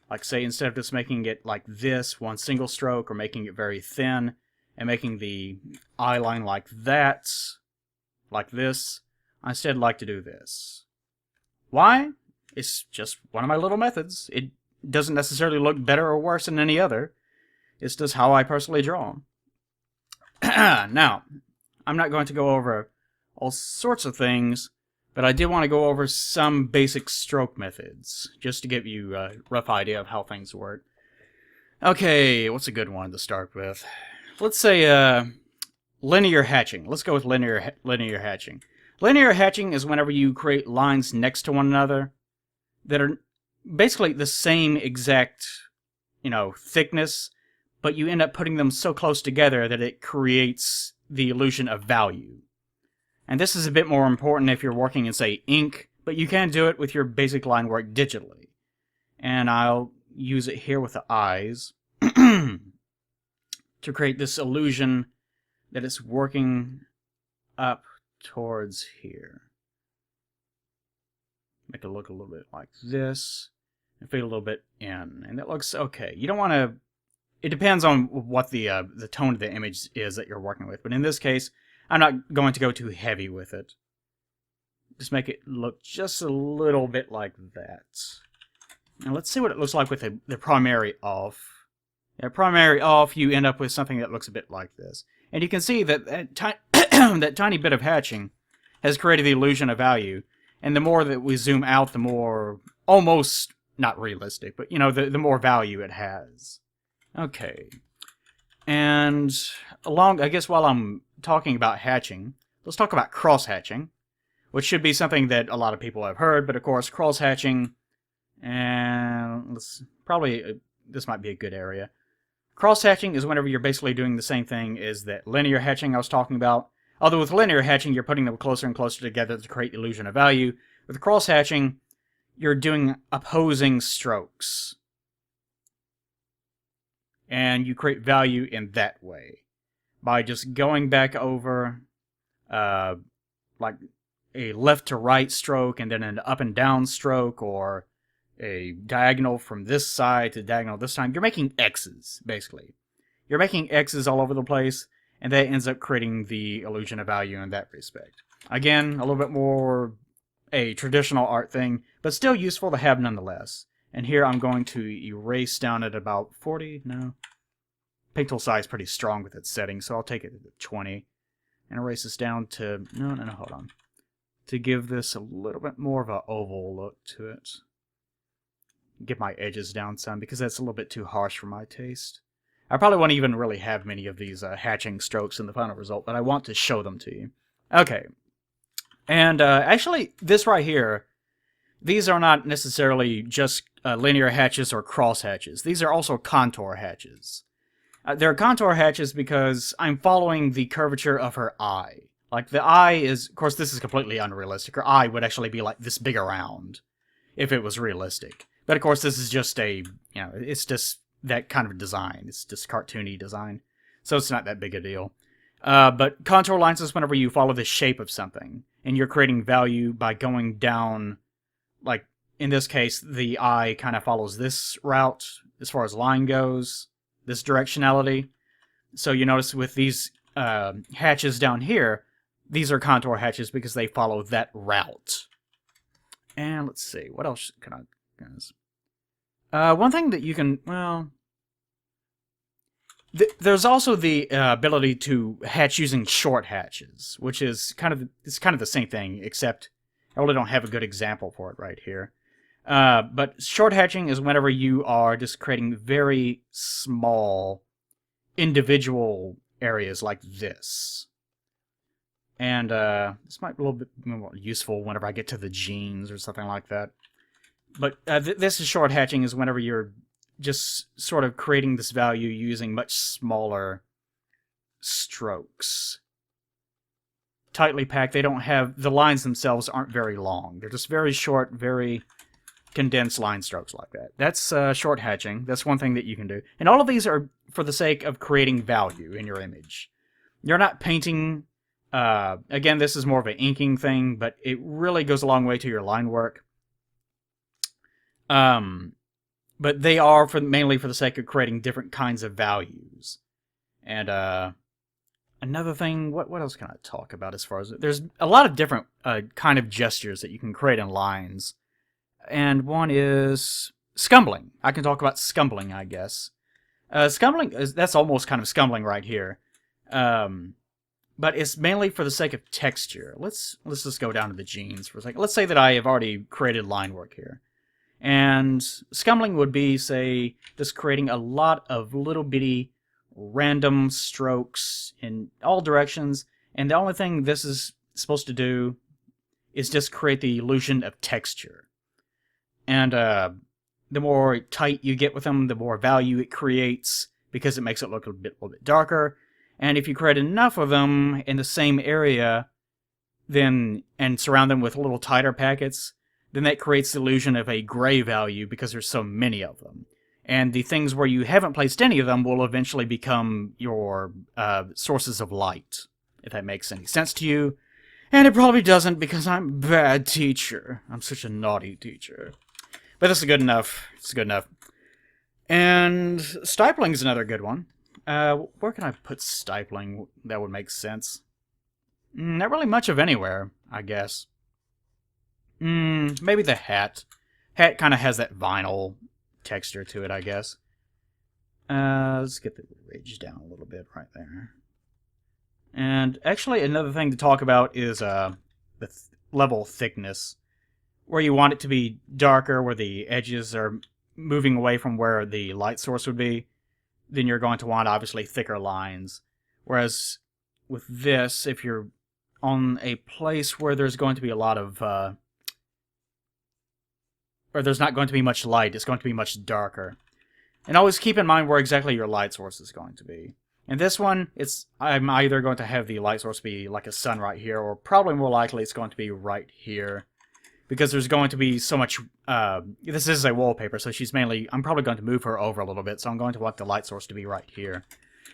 Like, say, instead of just making it like this, one single stroke, or making it very thin, and making the eye line like that, like this, I instead like to do this. Why? It's just one of my little methods. It doesn't necessarily look better or worse than any other. It's just how I personally draw. Now, I'm not going to go over all sorts of things, but I did want to go over some basic stroke methods, just to give you a rough idea of how things work. Okay, what's a good one to start with? Let's say linear hatching. Let's go with linear hatching. Linear hatching is whenever you create lines next to one another that are basically the same exact, thickness, but you end up putting them so close together that it creates the illusion of value. And this is a bit more important if you're working in, say, ink, but you can do it with your basic line work digitally. And I'll use it here with the eyes to create this illusion that it's working up towards here. Make it look a little bit like this, and fade a little bit in, and it looks okay. You don't want to. It depends on what the tone of the image is that you're working with, but in this case, I'm not going to go too heavy with it. Just make it look just a little bit like that. Now let's see what it looks like with the primary off. Primary off, you end up with something that looks a bit like this. And you can see that that tiny bit of hatching has created the illusion of value. And the more that we zoom out, the more almost, not realistic, but the more value it has. Okay. And I guess while I'm talking about hatching, let's talk about cross-hatching, which should be something that a lot of people have heard, but of course cross-hatching, and this might be a good area. Cross-hatching is whenever you're basically doing the same thing as that linear hatching I was talking about. Although with linear hatching, you're putting them closer and closer together to create the illusion of value. With cross-hatching, you're doing opposing strokes. And you create value in that way. By just going back over like a left to right stroke and then an up and down stroke, or a diagonal from this side to diagonal this time. You're making X's, basically. You're making X's all over the place, and that ends up creating the illusion of value in that respect. Again, a little bit more a traditional art thing, but still useful to have nonetheless. And here I'm going to erase down at about 40, no. Pixel size pretty strong with its setting, so I'll take it to 20. And erase this down to, no, hold on. To give this a little bit more of an oval look to it. Get my edges down some, because that's a little bit too harsh for my taste. I probably won't even really have many of these hatching strokes in the final result, but I want to show them to you. Okay. And actually, this right here, these are not necessarily just linear hatches or cross hatches. These are also contour hatches. They're contour hatches because I'm following the curvature of her eye. Like, the eye is, of course, this is completely unrealistic. Her eye would actually be like this big around if it was realistic. But of course, this is just it's just that kind of design. It's just cartoony design. So it's not that big a deal. But contour lines is whenever you follow the shape of something. And you're creating value by going down, like, in this case, the eye kind of follows this route as far as line goes. This directionality. So you notice with these hatches down here, these are contour hatches because they follow that route. And let's see, what else can I... one thing that you can, there's also the ability to hatch using short hatches, which is kind of the same thing, except I really don't have a good example for it right here. But short hatching is whenever you are just creating very small individual areas like this. And this might be a little bit more useful whenever I get to the genes or something like that. But this is short hatching is whenever you're just sort of creating this value using much smaller strokes. Tightly packed, they don't have, the lines themselves aren't very long. They're just very short, very condensed line strokes like that. That's short hatching. That's one thing that you can do. And all of these are for the sake of creating value in your image. You're not painting Again, this is more of an inking thing, but it really goes a long way to your line work. But they are mainly for the sake of creating different kinds of values. And another thing, what else can I talk about as far as... There's a lot of different kind of gestures that you can create in lines. And one is scumbling. I can talk about scumbling, I guess. Scumbling, that's almost kind of scumbling right here. But it's mainly for the sake of texture. Let's just go down to the genes for a second. Let's say that I have already created line work here. And scumbling would be, say, just creating a lot of little bitty random strokes in all directions. And the only thing this is supposed to do is just create the illusion of texture. And the more tight you get with them, the more value it creates, because it makes it look a little bit darker. And if you create enough of them in the same area, then and surround them with little tighter packets, then that creates the illusion of a gray value because there's so many of them. And the things where you haven't placed any of them will eventually become your sources of light, if that makes any sense to you. And it probably doesn't, because I'm a bad teacher. I'm such a naughty teacher. But this is good enough. It's good enough. And stipling is another good one. Where can I put stipling that would make sense? Not really much of anywhere, I guess. Maybe the hat. Hat kind of has that vinyl texture to it, I guess. Let's get the ridge down a little bit right there. And actually, another thing to talk about is the level thickness. Where you want it to be darker, where the edges are moving away from where the light source would be, then you're going to want, obviously, thicker lines. Whereas with this, if you're on a place where there's going to be a lot of... or there's not going to be much light, it's going to be much darker. And always keep in mind where exactly your light source is going to be. In this one, I'm either going to have the light source be like a sun right here, or probably more likely it's going to be right here. Because there's going to be so much... this is a wallpaper, so I'm probably going to move her over a little bit, so I'm going to want the light source to be right here.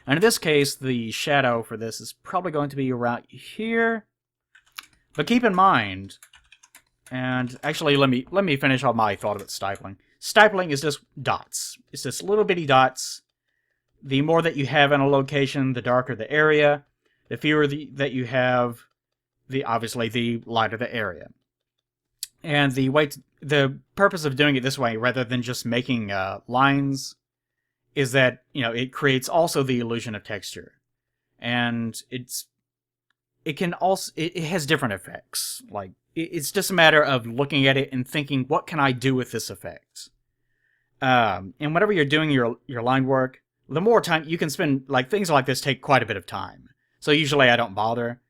And in this case, the shadow for this is probably going to be right here. But keep in mind... And actually, let me finish off my thought about stifling. Stifling is just dots. It's just little bitty dots. The more that you have in a location, the darker the area. The fewer that you have, obviously, the lighter the area. And the purpose of doing it this way, rather than just making lines, is that it creates also the illusion of texture, and it has different effects. Like it's just a matter of looking at it and thinking, what can I do with this effect? And whenever you're doing your line work, the more time you can spend, like things like this take quite a bit of time. So usually I don't bother,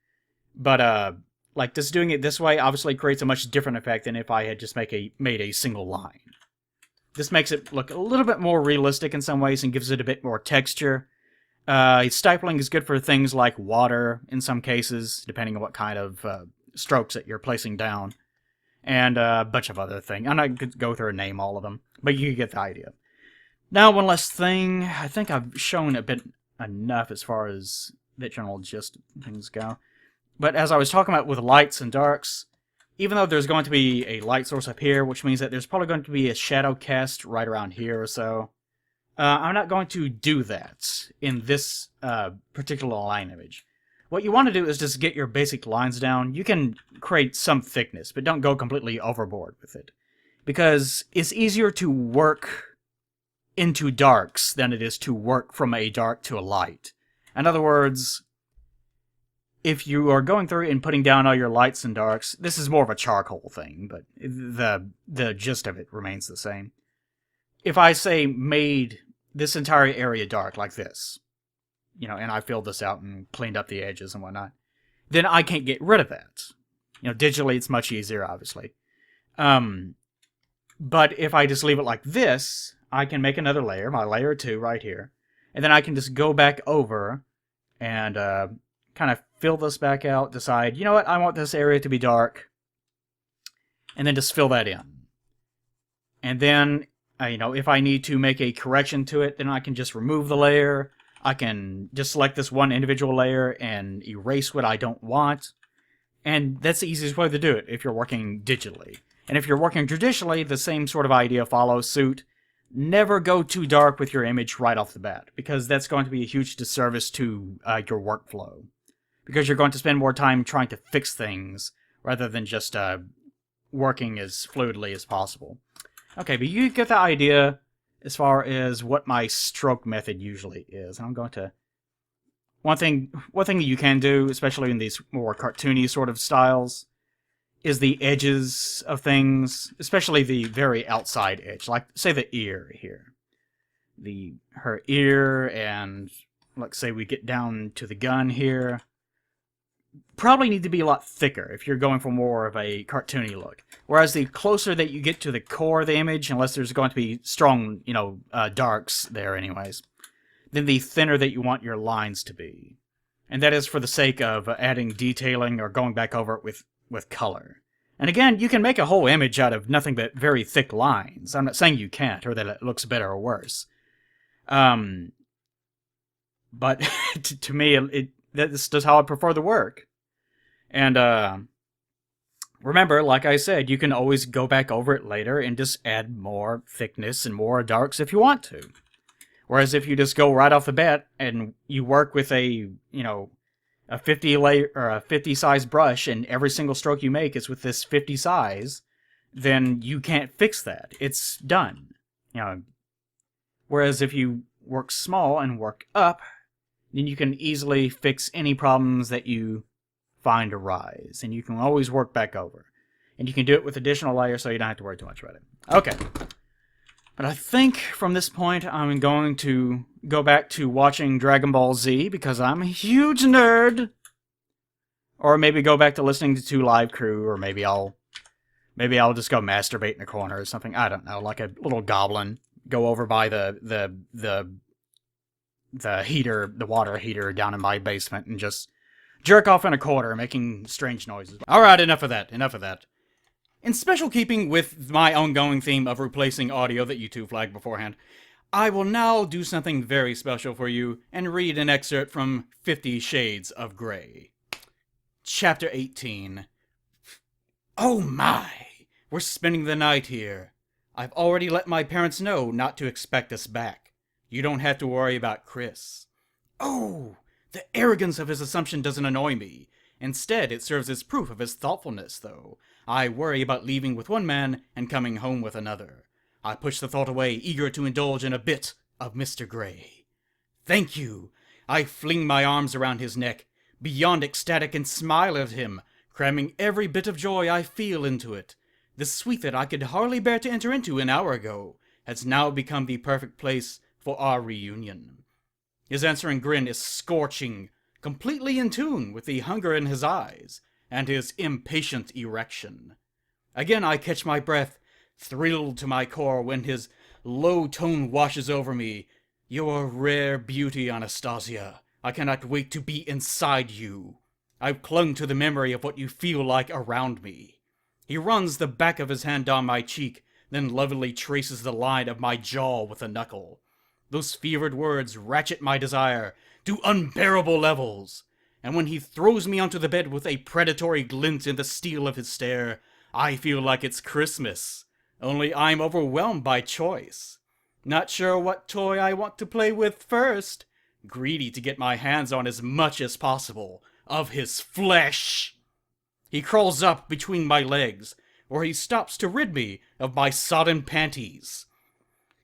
but like just doing it this way obviously creates a much different effect than if I had just made a single line. This makes it look a little bit more realistic in some ways and gives it a bit more texture. Stippling is good for things like water in some cases, depending on what kind of strokes that you're placing down, and a bunch of other things. I'm not going to go through and name all of them, but you get the idea. Now, one last thing. I think I've shown a bit enough as far as the general gist of things go. But as I was talking about with lights and darks, even though there's going to be a light source up here, which means that there's probably going to be a shadow cast right around here or so, I'm not going to do that in this particular line image. What you want to do is just get your basic lines down. You can create some thickness, but don't go completely overboard with it. Because it's easier to work into darks than it is to work from a dark to a light. In other words, if you are going through and putting down all your lights and darks, this is more of a charcoal thing, but the gist of it remains the same. If I, say, made this entire area dark like this, and I filled this out and cleaned up the edges and whatnot, then I can't get rid of that. Digitally it's much easier, obviously. But if I just leave it like this, I can make another layer, my layer 2 right here, and then I can just go back over and kind of fill this back out, decide, you know what, I want this area to be dark, and then just fill that in. And then, if I need to make a correction to it, then I can just remove the layer, I can just select this one individual layer and erase what I don't want. And that's the easiest way to do it if you're working digitally. And if you're working traditionally, the same sort of idea follows suit. Never go too dark with your image right off the bat, because that's going to be a huge disservice to your workflow. Because you're going to spend more time trying to fix things rather than just working as fluidly as possible. Okay, but you get the idea as far as what my stroke method usually is. And I'm going to... One thing that you can do, especially in these more cartoony sort of styles, is the edges of things, especially the very outside edge, like, say, the ear here. Her ear, and, let's say we get down to the gun here. Probably need to be a lot thicker if you're going for more of a cartoony look. Whereas the closer that you get to the core of the image, unless there's going to be strong, darks there anyways, then the thinner that you want your lines to be. And that is for the sake of adding detailing or going back over it with color. And again, you can make a whole image out of nothing but very thick lines. I'm not saying you can't, or that it looks better or worse. But to me, that's just how I prefer the work. And remember, like I said, you can always go back over it later and just add more thickness and more darks if you want to. Whereas if you just go right off the bat and you work with a 50 layer or a 50 size brush and every single stroke you make is with this 50 size, then you can't fix that. It's done. Whereas if you work small and work up, then you can easily fix any problems that you find arise, and you can always work back over. And you can do it with additional layers, so you don't have to worry too much about it. Okay. But I think from this point, I'm going to go back to watching Dragon Ball Z, because I'm a huge nerd. Or maybe go back to listening to Live Crew, or maybe I'll just go masturbate in a corner or something. I don't know, like a little goblin. Go over by the heater, the water heater down in my basement, and just jerk off in a corner, making strange noises. Alright, enough of that. In special keeping with my ongoing theme of replacing audio that YouTube flagged beforehand, I will now do something very special for you and read an excerpt from 50 Shades of Grey. Chapter 18. Oh my! We're spending the night here. I've already let my parents know not to expect us back. You don't have to worry about Chris. Oh! The arrogance of his assumption doesn't annoy me. Instead, it serves as proof of his thoughtfulness, though. I worry about leaving with one man and coming home with another. I push the thought away, eager to indulge in a bit of Mr. Grey. Thank you. I fling my arms around his neck, beyond ecstatic, and smile at him, cramming every bit of joy I feel into it. The suite that I could hardly bear to enter into an hour ago has now become the perfect place for our reunion. His answering grin is scorching, completely in tune with the hunger in his eyes, and his impatient erection. Again I catch my breath, thrilled to my core when his low tone washes over me. You're a rare beauty, Anastasia. I cannot wait to be inside you. I've clung to the memory of what you feel like around me. He runs the back of his hand down my cheek, then lovingly traces the line of my jaw with a knuckle. Those fevered words ratchet my desire to unbearable levels. And when he throws me onto the bed with a predatory glint in the steel of his stare, I feel like it's Christmas. Only I'm overwhelmed by choice. Not sure what toy I want to play with first. Greedy to get my hands on as much as possible of his flesh. He crawls up between my legs, where he stops to rid me of my sodden panties.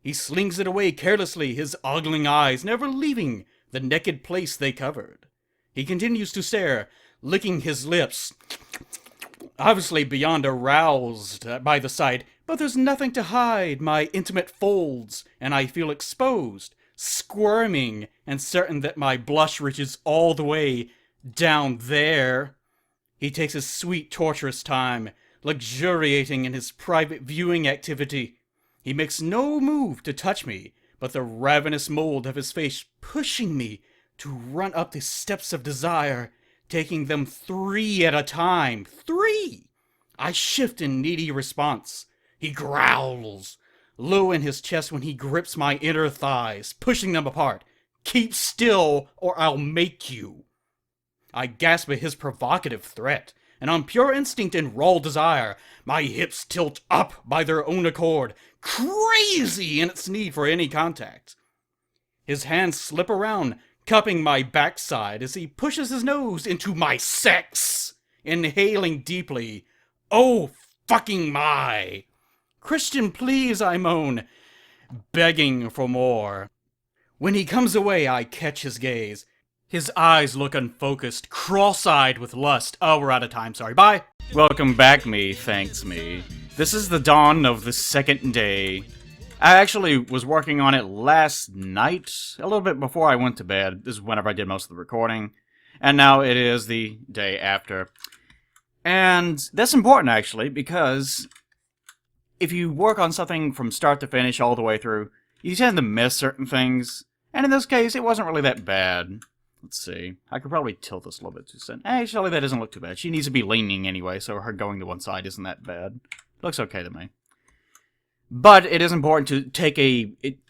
He slings it away carelessly, his ogling eyes never leaving the naked place they covered. He continues to stare, licking his lips, obviously beyond aroused by the sight, but there's nothing to hide my intimate folds, and I feel exposed, squirming, and certain that my blush reaches all the way down there. He takes his sweet, torturous time, luxuriating in his private viewing activity. He makes no move to touch me, but the ravenous mold of his face pushing me to run up the steps of desire, taking them 3 at a time. 3! I shift in needy response. He growls, low in his chest when he grips my inner thighs, pushing them apart, Keep still, or I'll make you. I gasp at his provocative threat, and on pure instinct and raw desire, my hips tilt up by their own accord, crazy in its need for any contact. His hands slip around, cupping my backside as he pushes his nose into my sex, inhaling deeply. Oh, fucking my! Christian, please, I moan, begging for more. When he comes away, I catch his gaze. His eyes look unfocused, cross-eyed with lust. Oh, we're out of time, sorry. Bye! Welcome back, me, thanks me. This is the dawn of the second day. I actually was working on it last night, a little bit before I went to bed. This is whenever I did most of the recording. And now it is the day after. And that's important, actually, because if you work on something from start to finish all the way through, you tend to miss certain things. And in this case, it wasn't really that bad. Let's see. I could probably tilt this a little bit too soon. Actually, that doesn't look too bad. She needs to be leaning anyway, so her going to one side isn't that bad. Looks okay to me. But it is important to take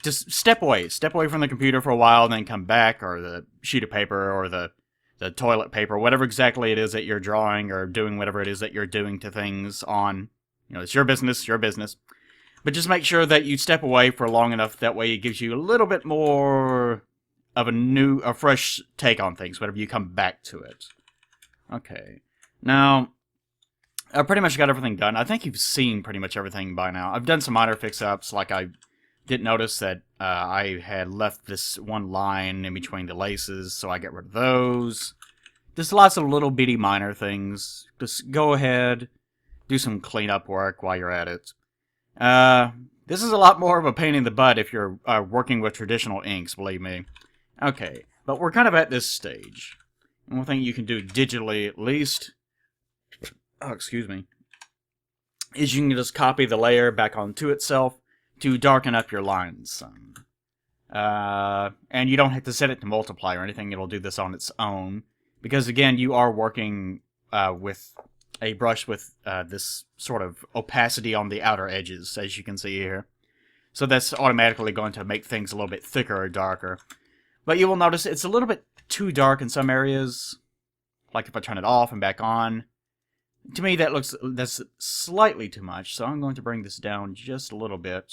just step away. Step away from the computer for a while, then come back, or the sheet of paper, or the toilet paper, whatever exactly it is that you're drawing, or doing whatever it is that you're doing to things on. You know, it's your business, your business. But just make sure that you step away for long enough, that way it gives you a little bit more of a fresh take on things, whenever you come back to it. Okay. Now, I pretty much got everything done. I think you've seen pretty much everything by now. I've done some minor fix-ups, like I didn't notice that I had left this one line in between the laces, so I get rid of those. Just lots of little bitty minor things. Just go ahead, do some cleanup work while you're at it. This is a lot more of a pain in the butt if you're working with traditional inks, believe me. Okay, but we're kind of at this stage. One thing you can do digitally, at least, excuse me, is you can just copy the layer back onto itself to darken up your lines some. And you don't have to set it to multiply or anything, it'll do this on its own. Because again, you are working with a brush with this sort of opacity on the outer edges, as you can see here. So that's automatically going to make things a little bit thicker or darker. But you will notice it's a little bit too dark in some areas. Like if I turn it off and back on. To me, that's slightly too much, so I'm going to bring this down just a little bit.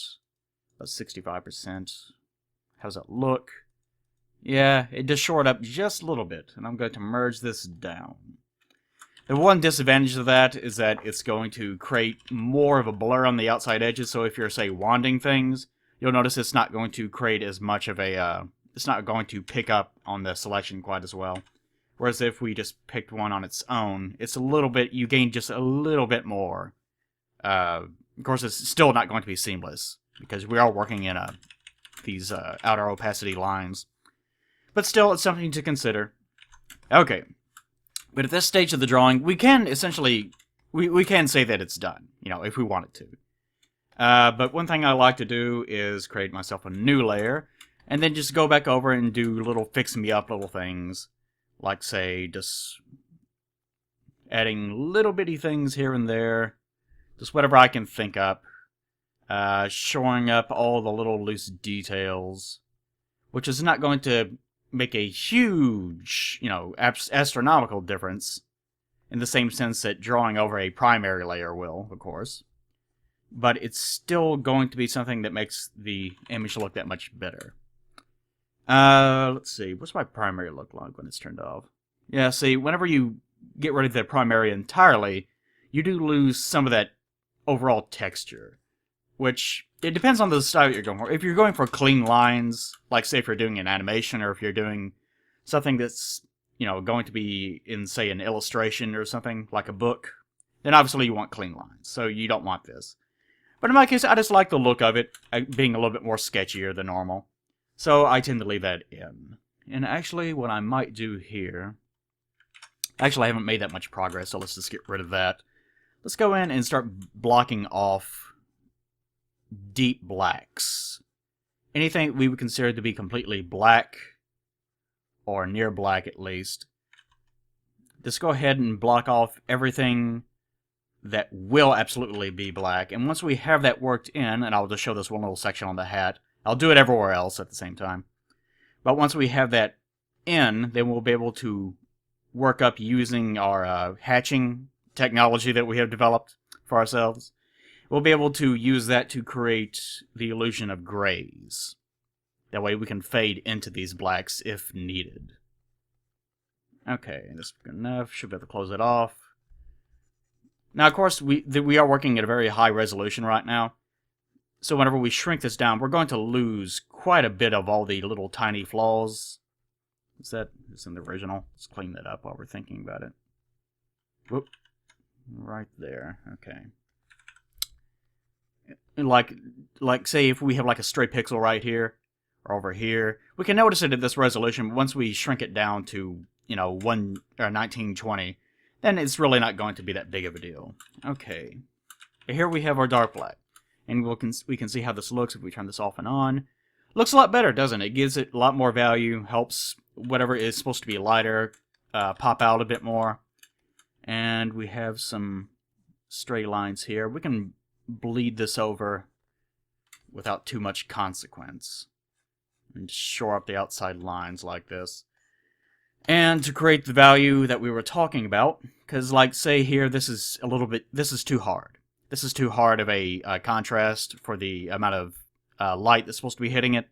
About 65%. How's that look? Yeah, it just shored up just a little bit, and I'm going to merge this down. The one disadvantage of that is that it's going to create more of a blur on the outside edges, so if you're, say, wanding things, you'll notice it's not going to create as much of a, it's not going to pick up on the selection quite as well. Whereas if we just picked one on its own, it's a little bit, you gain just a little bit more. Of course, it's still not going to be seamless, because we are working in these outer opacity lines. But still, it's something to consider. Okay. But at this stage of the drawing, we can essentially, we can say that it's done, you know, if we wanted to. But one thing I like to do is create myself a new layer, and then just go back over and do little fix-me-up little things. Like, say, just adding little bitty things here and there. Just whatever I can think up. Showing up all the little loose details. Which is not going to make a huge, you know, astronomical difference. In the same sense that drawing over a primary layer will, of course. But it's still going to be something that makes the image look that much better. Let's see. What's my primary look like when it's turned off? Yeah, see, whenever you get rid of the primary entirely, you do lose some of that overall texture. Which, it depends on the style you're going for. If you're going for clean lines, like say if you're doing an animation, or if you're doing something that's, you know, going to be in, say, an illustration or something, like a book, then obviously you want clean lines, so you don't want this. But in my case, I just like the look of it, being a little bit more sketchier than normal. So I tend to leave that in. And actually, what I might do here... Actually, I haven't made that much progress, so let's just get rid of that. Let's go in and start blocking off deep blacks. Anything we would consider to be completely black, or near black at least. Just go ahead and block off everything that will absolutely be black. And once we have that worked in, and I'll just show this one little section on the hat, I'll do it everywhere else at the same time. But once we have that in, then we'll be able to work up using our hatching technology that we have developed for ourselves. We'll be able to use that to create the illusion of grays. That way we can fade into these blacks if needed. Okay, that's good enough. Should be able to close it off. Now, of course, we are working at a very high resolution right now. So whenever we shrink this down, we're going to lose quite a bit of all the little tiny flaws. Is that it's in the original? Let's clean that up while we're thinking about it. Whoop. Right there. Okay. And like say if we have like a stray pixel right here or over here, we can notice it at this resolution. But once we shrink it down to 1920, then it's really not going to be that big of a deal. Okay. Here we have our dark black. And we can see how this looks if we turn this off and on. Looks a lot better, doesn't it? It gives it a lot more value, helps whatever is supposed to be lighter pop out a bit more. And we have some stray lines here. We can bleed this over without too much consequence. And shore up the outside lines like this. And to create the value that we were talking about, because like say here, this is too hard. This is too hard of a contrast for the amount of light that's supposed to be hitting it.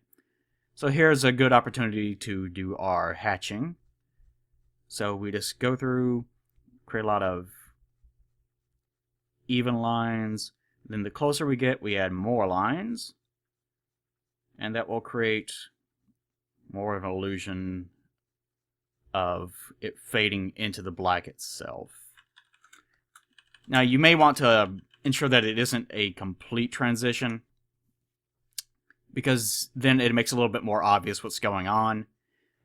So here's a good opportunity to do our hatching. So we just go through, create a lot of even lines. Then the closer we get, we add more lines. And that will create more of an illusion of it fading into the black itself. Now you may want to ensure that it isn't a complete transition, because then it makes it a little bit more obvious what's going on.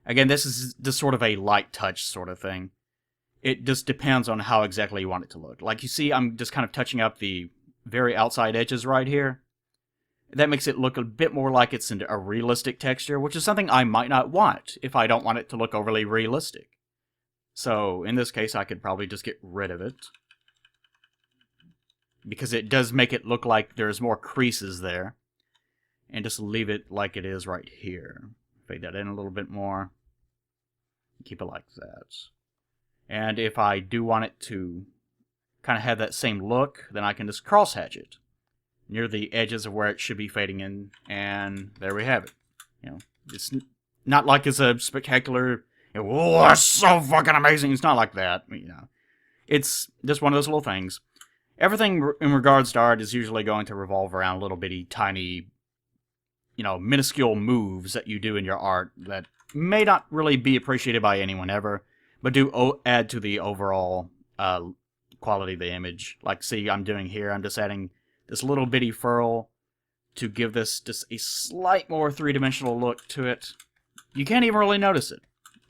Again, this is just sort of a light touch sort of thing. It just depends on how exactly you want it to look. Like you see, I'm just kind of touching up the very outside edges right here. That makes it look a bit more like it's in a realistic texture, which is something I might not want if I don't want it to look overly realistic. So in this case, I could probably just get rid of it, because it does make it look like there's more creases there. And just leave it like it is right here. Fade that in a little bit more. Keep it like that. And if I do want it to kind of have that same look, then I can just crosshatch it near the edges of where it should be fading in. And there we have it. It's not like it's a spectacular, oh, that's so fucking amazing. It's not like that. It's just one of those little things. Everything in regards to art is usually going to revolve around little bitty tiny, minuscule moves that you do in your art that may not really be appreciated by anyone ever, but do add to the overall quality of the image. Like, see, I'm doing here, I'm just adding this little bitty furl to give this just a slight more three-dimensional look to it. You can't even really notice it.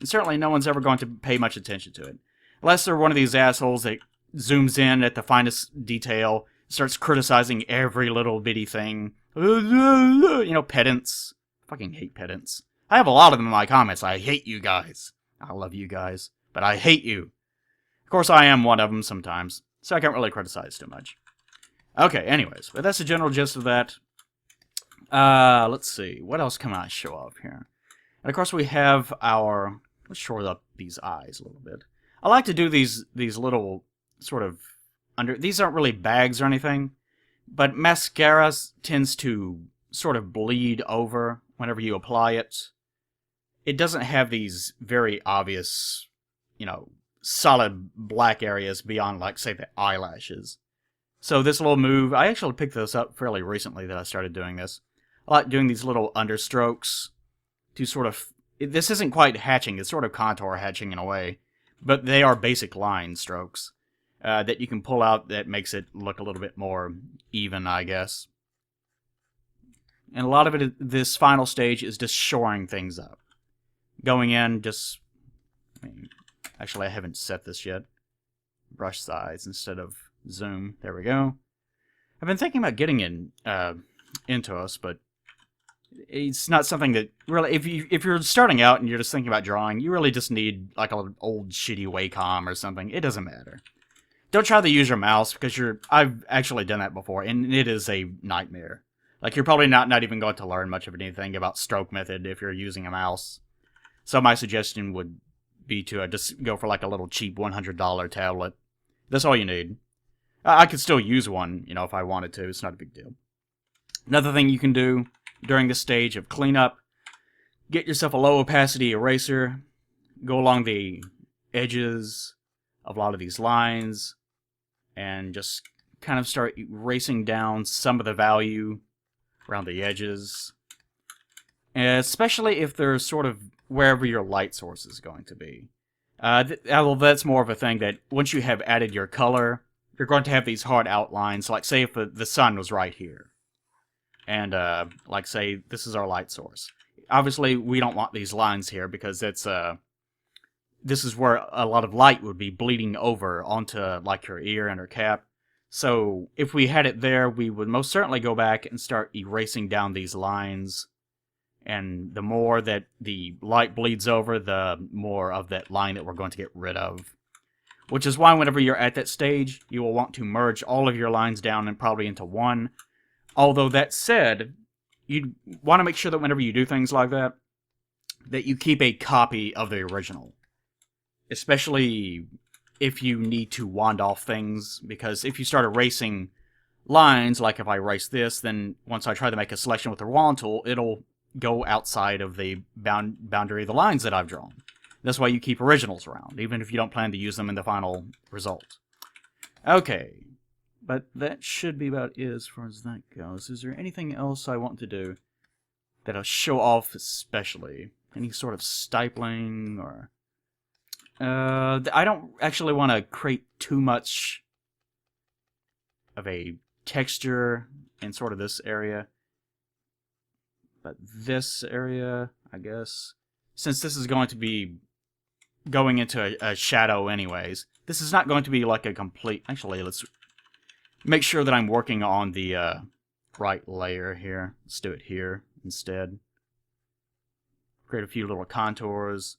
And certainly no one's ever going to pay much attention to it. Unless they're one of these assholes that zooms in at the finest detail, starts criticizing every little bitty thing. Pedants. I fucking hate pedants. I have a lot of them in my comments. I hate you guys. I love you guys, but I hate you. Of course, I am one of them sometimes, so I can't really criticize too much. Okay, anyways, but that's the general gist of that. Let's see. What else can I show off here? And of course, we have our... Let's shore up these eyes a little bit. I like to do these little sort of... These aren't really bags or anything, but mascara tends to sort of bleed over whenever you apply it. It doesn't have these very obvious, solid black areas beyond, like, say, the eyelashes. So this little move, I actually picked this up fairly recently that I started doing this. I like doing these little understrokes to sort of... This isn't quite hatching, it's sort of contour hatching in a way, but they are basic line strokes that you can pull out that makes it look a little bit more even, I guess. And a lot of it, this final stage, is just shoring things up. Going in, just... Actually, I haven't set this yet. Brush size instead of zoom. There we go. I've been thinking about getting into us, but it's not something that really... If you're starting out and you're just thinking about drawing, you really just need like an old shitty Wacom or something. It doesn't matter. Don't try to use your mouse, because I've actually done that before, and it is a nightmare. Like, you're probably not even going to learn much of anything about stroke method if you're using a mouse. So my suggestion would be to just go for like a little cheap $100 tablet. That's all you need. I could still use one, if I wanted to. It's not a big deal. Another thing you can do during this stage of cleanup, get yourself a low opacity eraser, go along the edges of a lot of these lines, and just kind of start erasing down some of the value around the edges. Especially if they're sort of wherever your light source is going to be. That's more of a thing that once you have added your color, you're going to have these hard outlines. Like, say if the sun was right here. And, like, say, this is our light source. Obviously, we don't want these lines here because this is where a lot of light would be bleeding over onto, like, your ear and your cap. So, if we had it there, we would most certainly go back and start erasing down these lines. And the more that the light bleeds over, the more of that line that we're going to get rid of. Which is why whenever you're at that stage, you will want to merge all of your lines down and probably into one. Although that said, you want to make sure that whenever you do things like that you keep a copy of the original. Especially if you need to wand off things, because if you start erasing lines, like if I erase this, then once I try to make a selection with the wand tool, it'll go outside of the boundary of the lines that I've drawn. That's why you keep originals around, even if you don't plan to use them in the final result. Okay, but that should be about it as far as that goes. Is there anything else I want to do that I'll show off especially? Any sort of stippling or... I don't actually want to create too much of a texture in sort of this area. But this area, I guess, since this is going to be going into a shadow anyways, this is not going to be like a complete... Actually, let's make sure that I'm working on the right layer here. Let's do it here instead. Create a few little contours.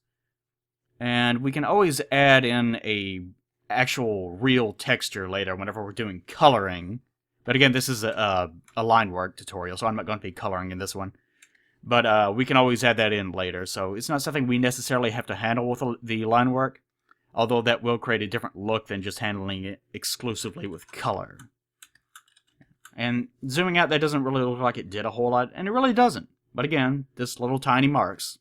And we can always add in a actual real texture later whenever we're doing coloring. But again, this is a Linework tutorial, so I'm not going to be coloring in this one. But we can always add that in later, so it's not something we necessarily have to handle with the Linework, although that will create a different look than just handling it exclusively with color. And zooming out, that doesn't really look like it did a whole lot, and it really doesn't. But again, this little tiny marks.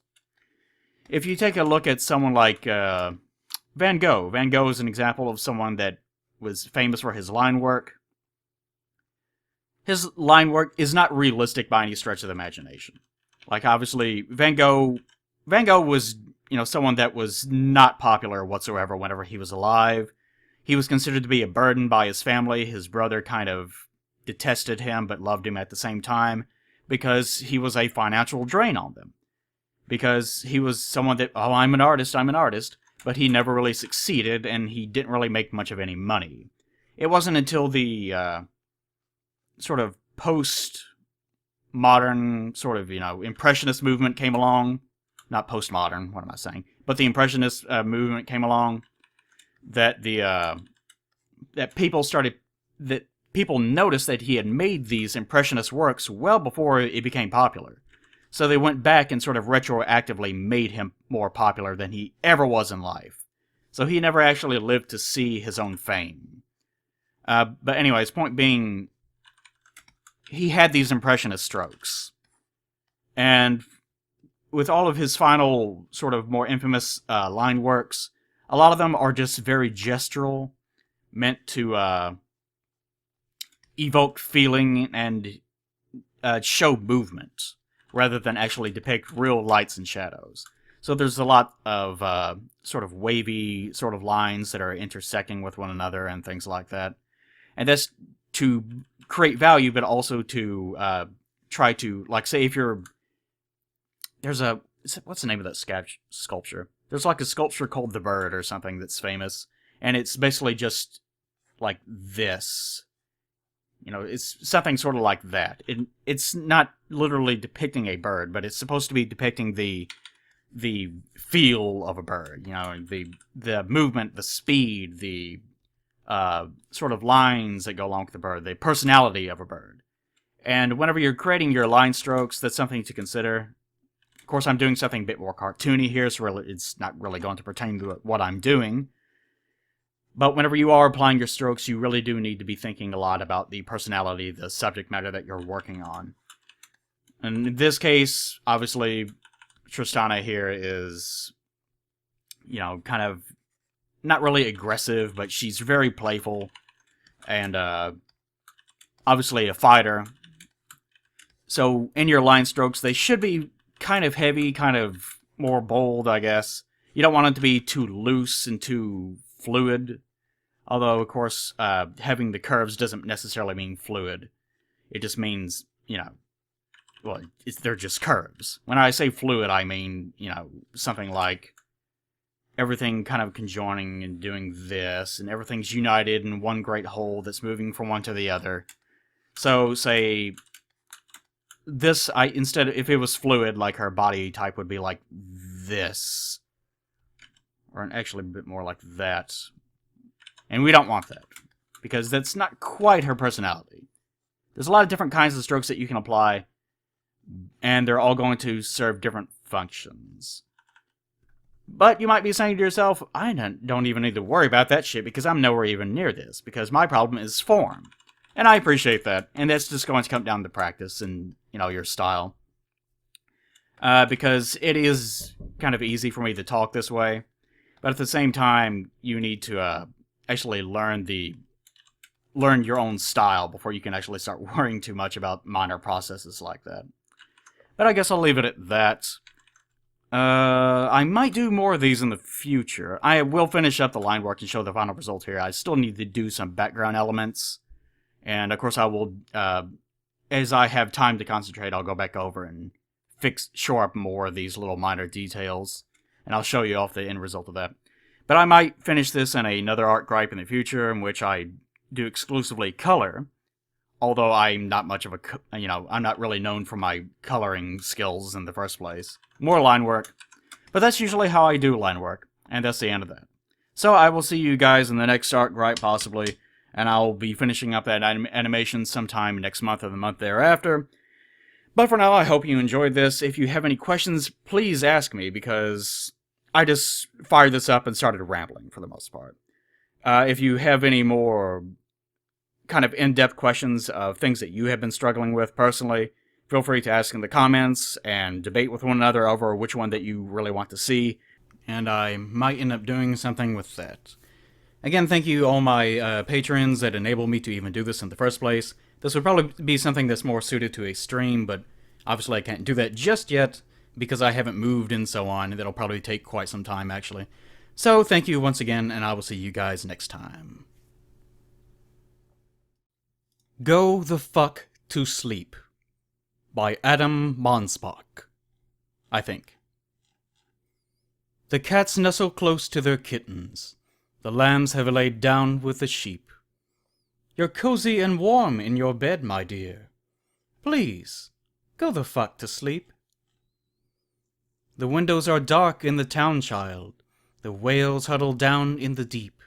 If you take a look at someone like Van Gogh. Van Gogh is an example of someone that was famous for his line work. His line work is not realistic by any stretch of the imagination. Like, obviously, Van Gogh was, someone that was not popular whatsoever whenever he was alive. He was considered to be a burden by his family. His brother kind of detested him but loved him at the same time because he was a financial drain on them. Because he was someone that, oh, I'm an artist, but he never really succeeded and he didn't really make much of any money. It wasn't until the sort of post-modern sort of, Impressionist movement came along. Not postmodern, what am I saying? But the Impressionist movement came along that people noticed that he had made these Impressionist works well before it became popular. So they went back and sort of retroactively made him more popular than he ever was in life. So he never actually lived to see his own fame. But anyways, point being, he had these Impressionist strokes. And with all of his final sort of more infamous line works, a lot of them are just very gestural, meant to evoke feeling and show movement, rather than actually depict real lights and shadows. So there's a lot of sort of wavy sort of lines that are intersecting with one another and things like that. And that's to create value, but also to try to, like, say if you're... what's the name of that sculpture? There's like a sculpture called The Bird or something that's famous, and it's basically just like this. It's something sort of like that. It's not literally depicting a bird, but it's supposed to be depicting the feel of a bird. The movement, the speed, the sort of lines that go along with the bird, the personality of a bird. And whenever you're creating your line strokes, that's something to consider. Of course, I'm doing something a bit more cartoony here, so really, it's not really going to pertain to what I'm doing. But whenever you are applying your strokes, you really do need to be thinking a lot about the personality, the subject matter that you're working on. And in this case, obviously, Tristana here is, you know, kind of not really aggressive, but she's very playful and obviously a fighter. So in your line strokes, they should be kind of heavy, kind of more bold, I guess. You don't want it to be too loose and too fluid. Although, of course, having the curves doesn't necessarily mean fluid. It just means, you know, well, they're just curves. When I say fluid, I mean, you know, something like everything kind of conjoining and doing this, and everything's united in one great whole that's moving from one to the other. So, say, this, instead, if it was fluid, like her body type would be like this. Or actually a bit more like that. And we don't want that, because that's not quite her personality. There's a lot of different kinds of strokes that you can apply, and they're all going to serve different functions. But you might be saying to yourself, I don't even need to worry about that shit, because I'm nowhere even near this, because my problem is form. And I appreciate that, and that's just going to come down to practice and, you know, your style. Because it is kind of easy for me to talk this way, but at the same time, you need to, actually learn your own style before you can actually start worrying too much about minor processes like that. But I guess I'll leave it at that. I might do more of these in the future. I will finish up the line work and show the final result here. I still need to do some background elements. And of course I will, as I have time to concentrate, I'll go back over and shore up more of these little minor details. And I'll show you off the end result of that. But I might finish this in another art gripe in the future, in which I do exclusively color. Although I'm not much of a, I'm not really known for my coloring skills in the first place. More line work. But that's usually how I do line work. And that's the end of that. So I will see you guys in the next art gripe, possibly. And I'll be finishing up that animation sometime next month or the month thereafter. But for now, I hope you enjoyed this. If you have any questions, please ask me, because I just fired this up and started rambling for the most part. If you have any more kind of in-depth questions of things that you have been struggling with personally, feel free to ask in the comments and debate with one another over which one that you really want to see, and I might end up doing something with that. Again, thank you all my patrons that enable me to even do this in the first place. This would probably be something that's more suited to a stream, but obviously I can't do that just yet, because I haven't moved and so on. That'll probably take quite some time, actually. So, thank you once again, and I will see you guys next time. Go the Fuck to Sleep by Adam Monsbach, I think. The cats nestle close to their kittens. The lambs have laid down with the sheep. You're cozy and warm in your bed, my dear. Please, go the fuck to sleep. The windows are dark in the town, child. The whales huddle down in the deep.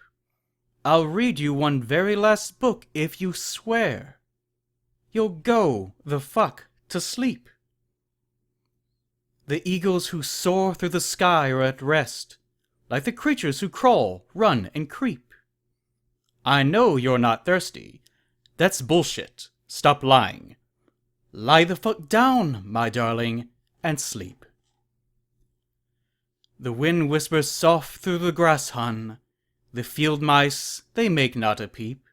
I'll read you one very last book if you swear you'll go the fuck to sleep. The eagles who soar through the sky are at rest, like the creatures who crawl, run, and creep. I know you're not thirsty. That's bullshit. Stop lying. Lie the fuck down, my darling, and sleep. The wind whispers soft through the grass, hun. The field mice, they make not a peep.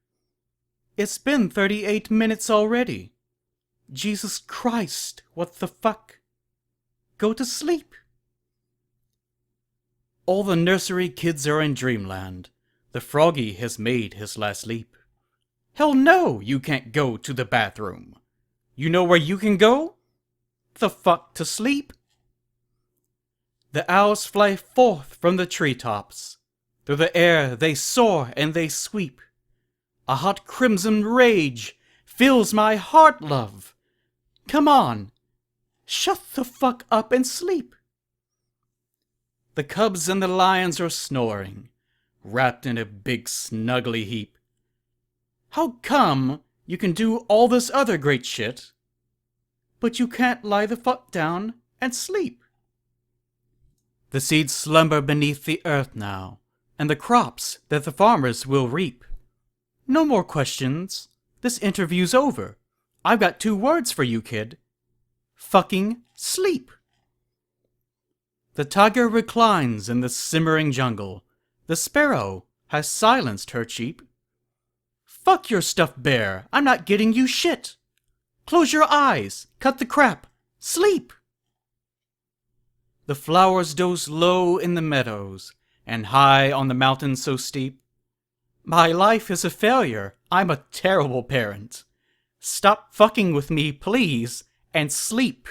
It's been 38 minutes already. Jesus Christ, what the fuck? Go to sleep. All the nursery kids are in dreamland. The froggy has made his last leap. Hell no, you can't go to the bathroom. You know where you can go? The fuck to sleep. The owls fly forth from the treetops. Through the air they soar and they sweep. A hot crimson rage fills my heart, love. Come on, shut the fuck up and sleep. The cubs and the lions are snoring, wrapped in a big snuggly heap. How come you can do all this other great shit, but you can't lie the fuck down and sleep? The seeds slumber beneath the earth now, and the crops that the farmers will reap. No more questions. This interview's over. I've got 2 words for you, kid. Fucking sleep. The tiger reclines in the simmering jungle. The sparrow has silenced her cheep. Fuck your stuffed bear. I'm not getting you shit. Close your eyes. Cut the crap. Sleep. The flowers doze low in the meadows, and high on the mountains so steep. My life is a failure. I'm a terrible parent. Stop fucking with me, please, and sleep.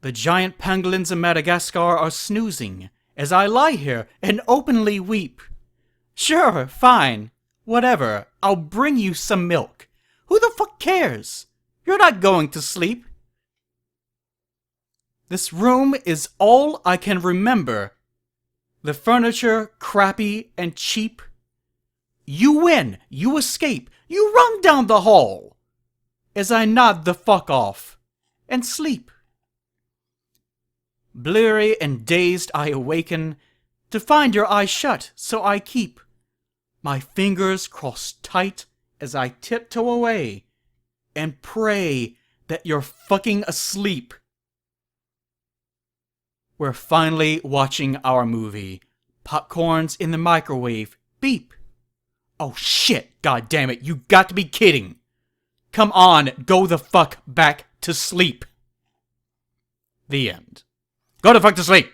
The giant pangolins of Madagascar are snoozing as I lie here and openly weep. Sure, fine, whatever, I'll bring you some milk. Who the fuck cares? You're not going to sleep. This room is all I can remember. The furniture crappy and cheap. You win, you escape, you run down the hall. As I nod the fuck off and sleep. Bleary and dazed I awaken to find your eyes shut, so I keep my fingers crossed tight as I tiptoe away and pray that you're fucking asleep. We're finally watching our movie. Popcorn's in the microwave. Beep. Oh shit, god damn it, you got to be kidding. Come on, go the fuck back to sleep. The end. Go the fuck to sleep.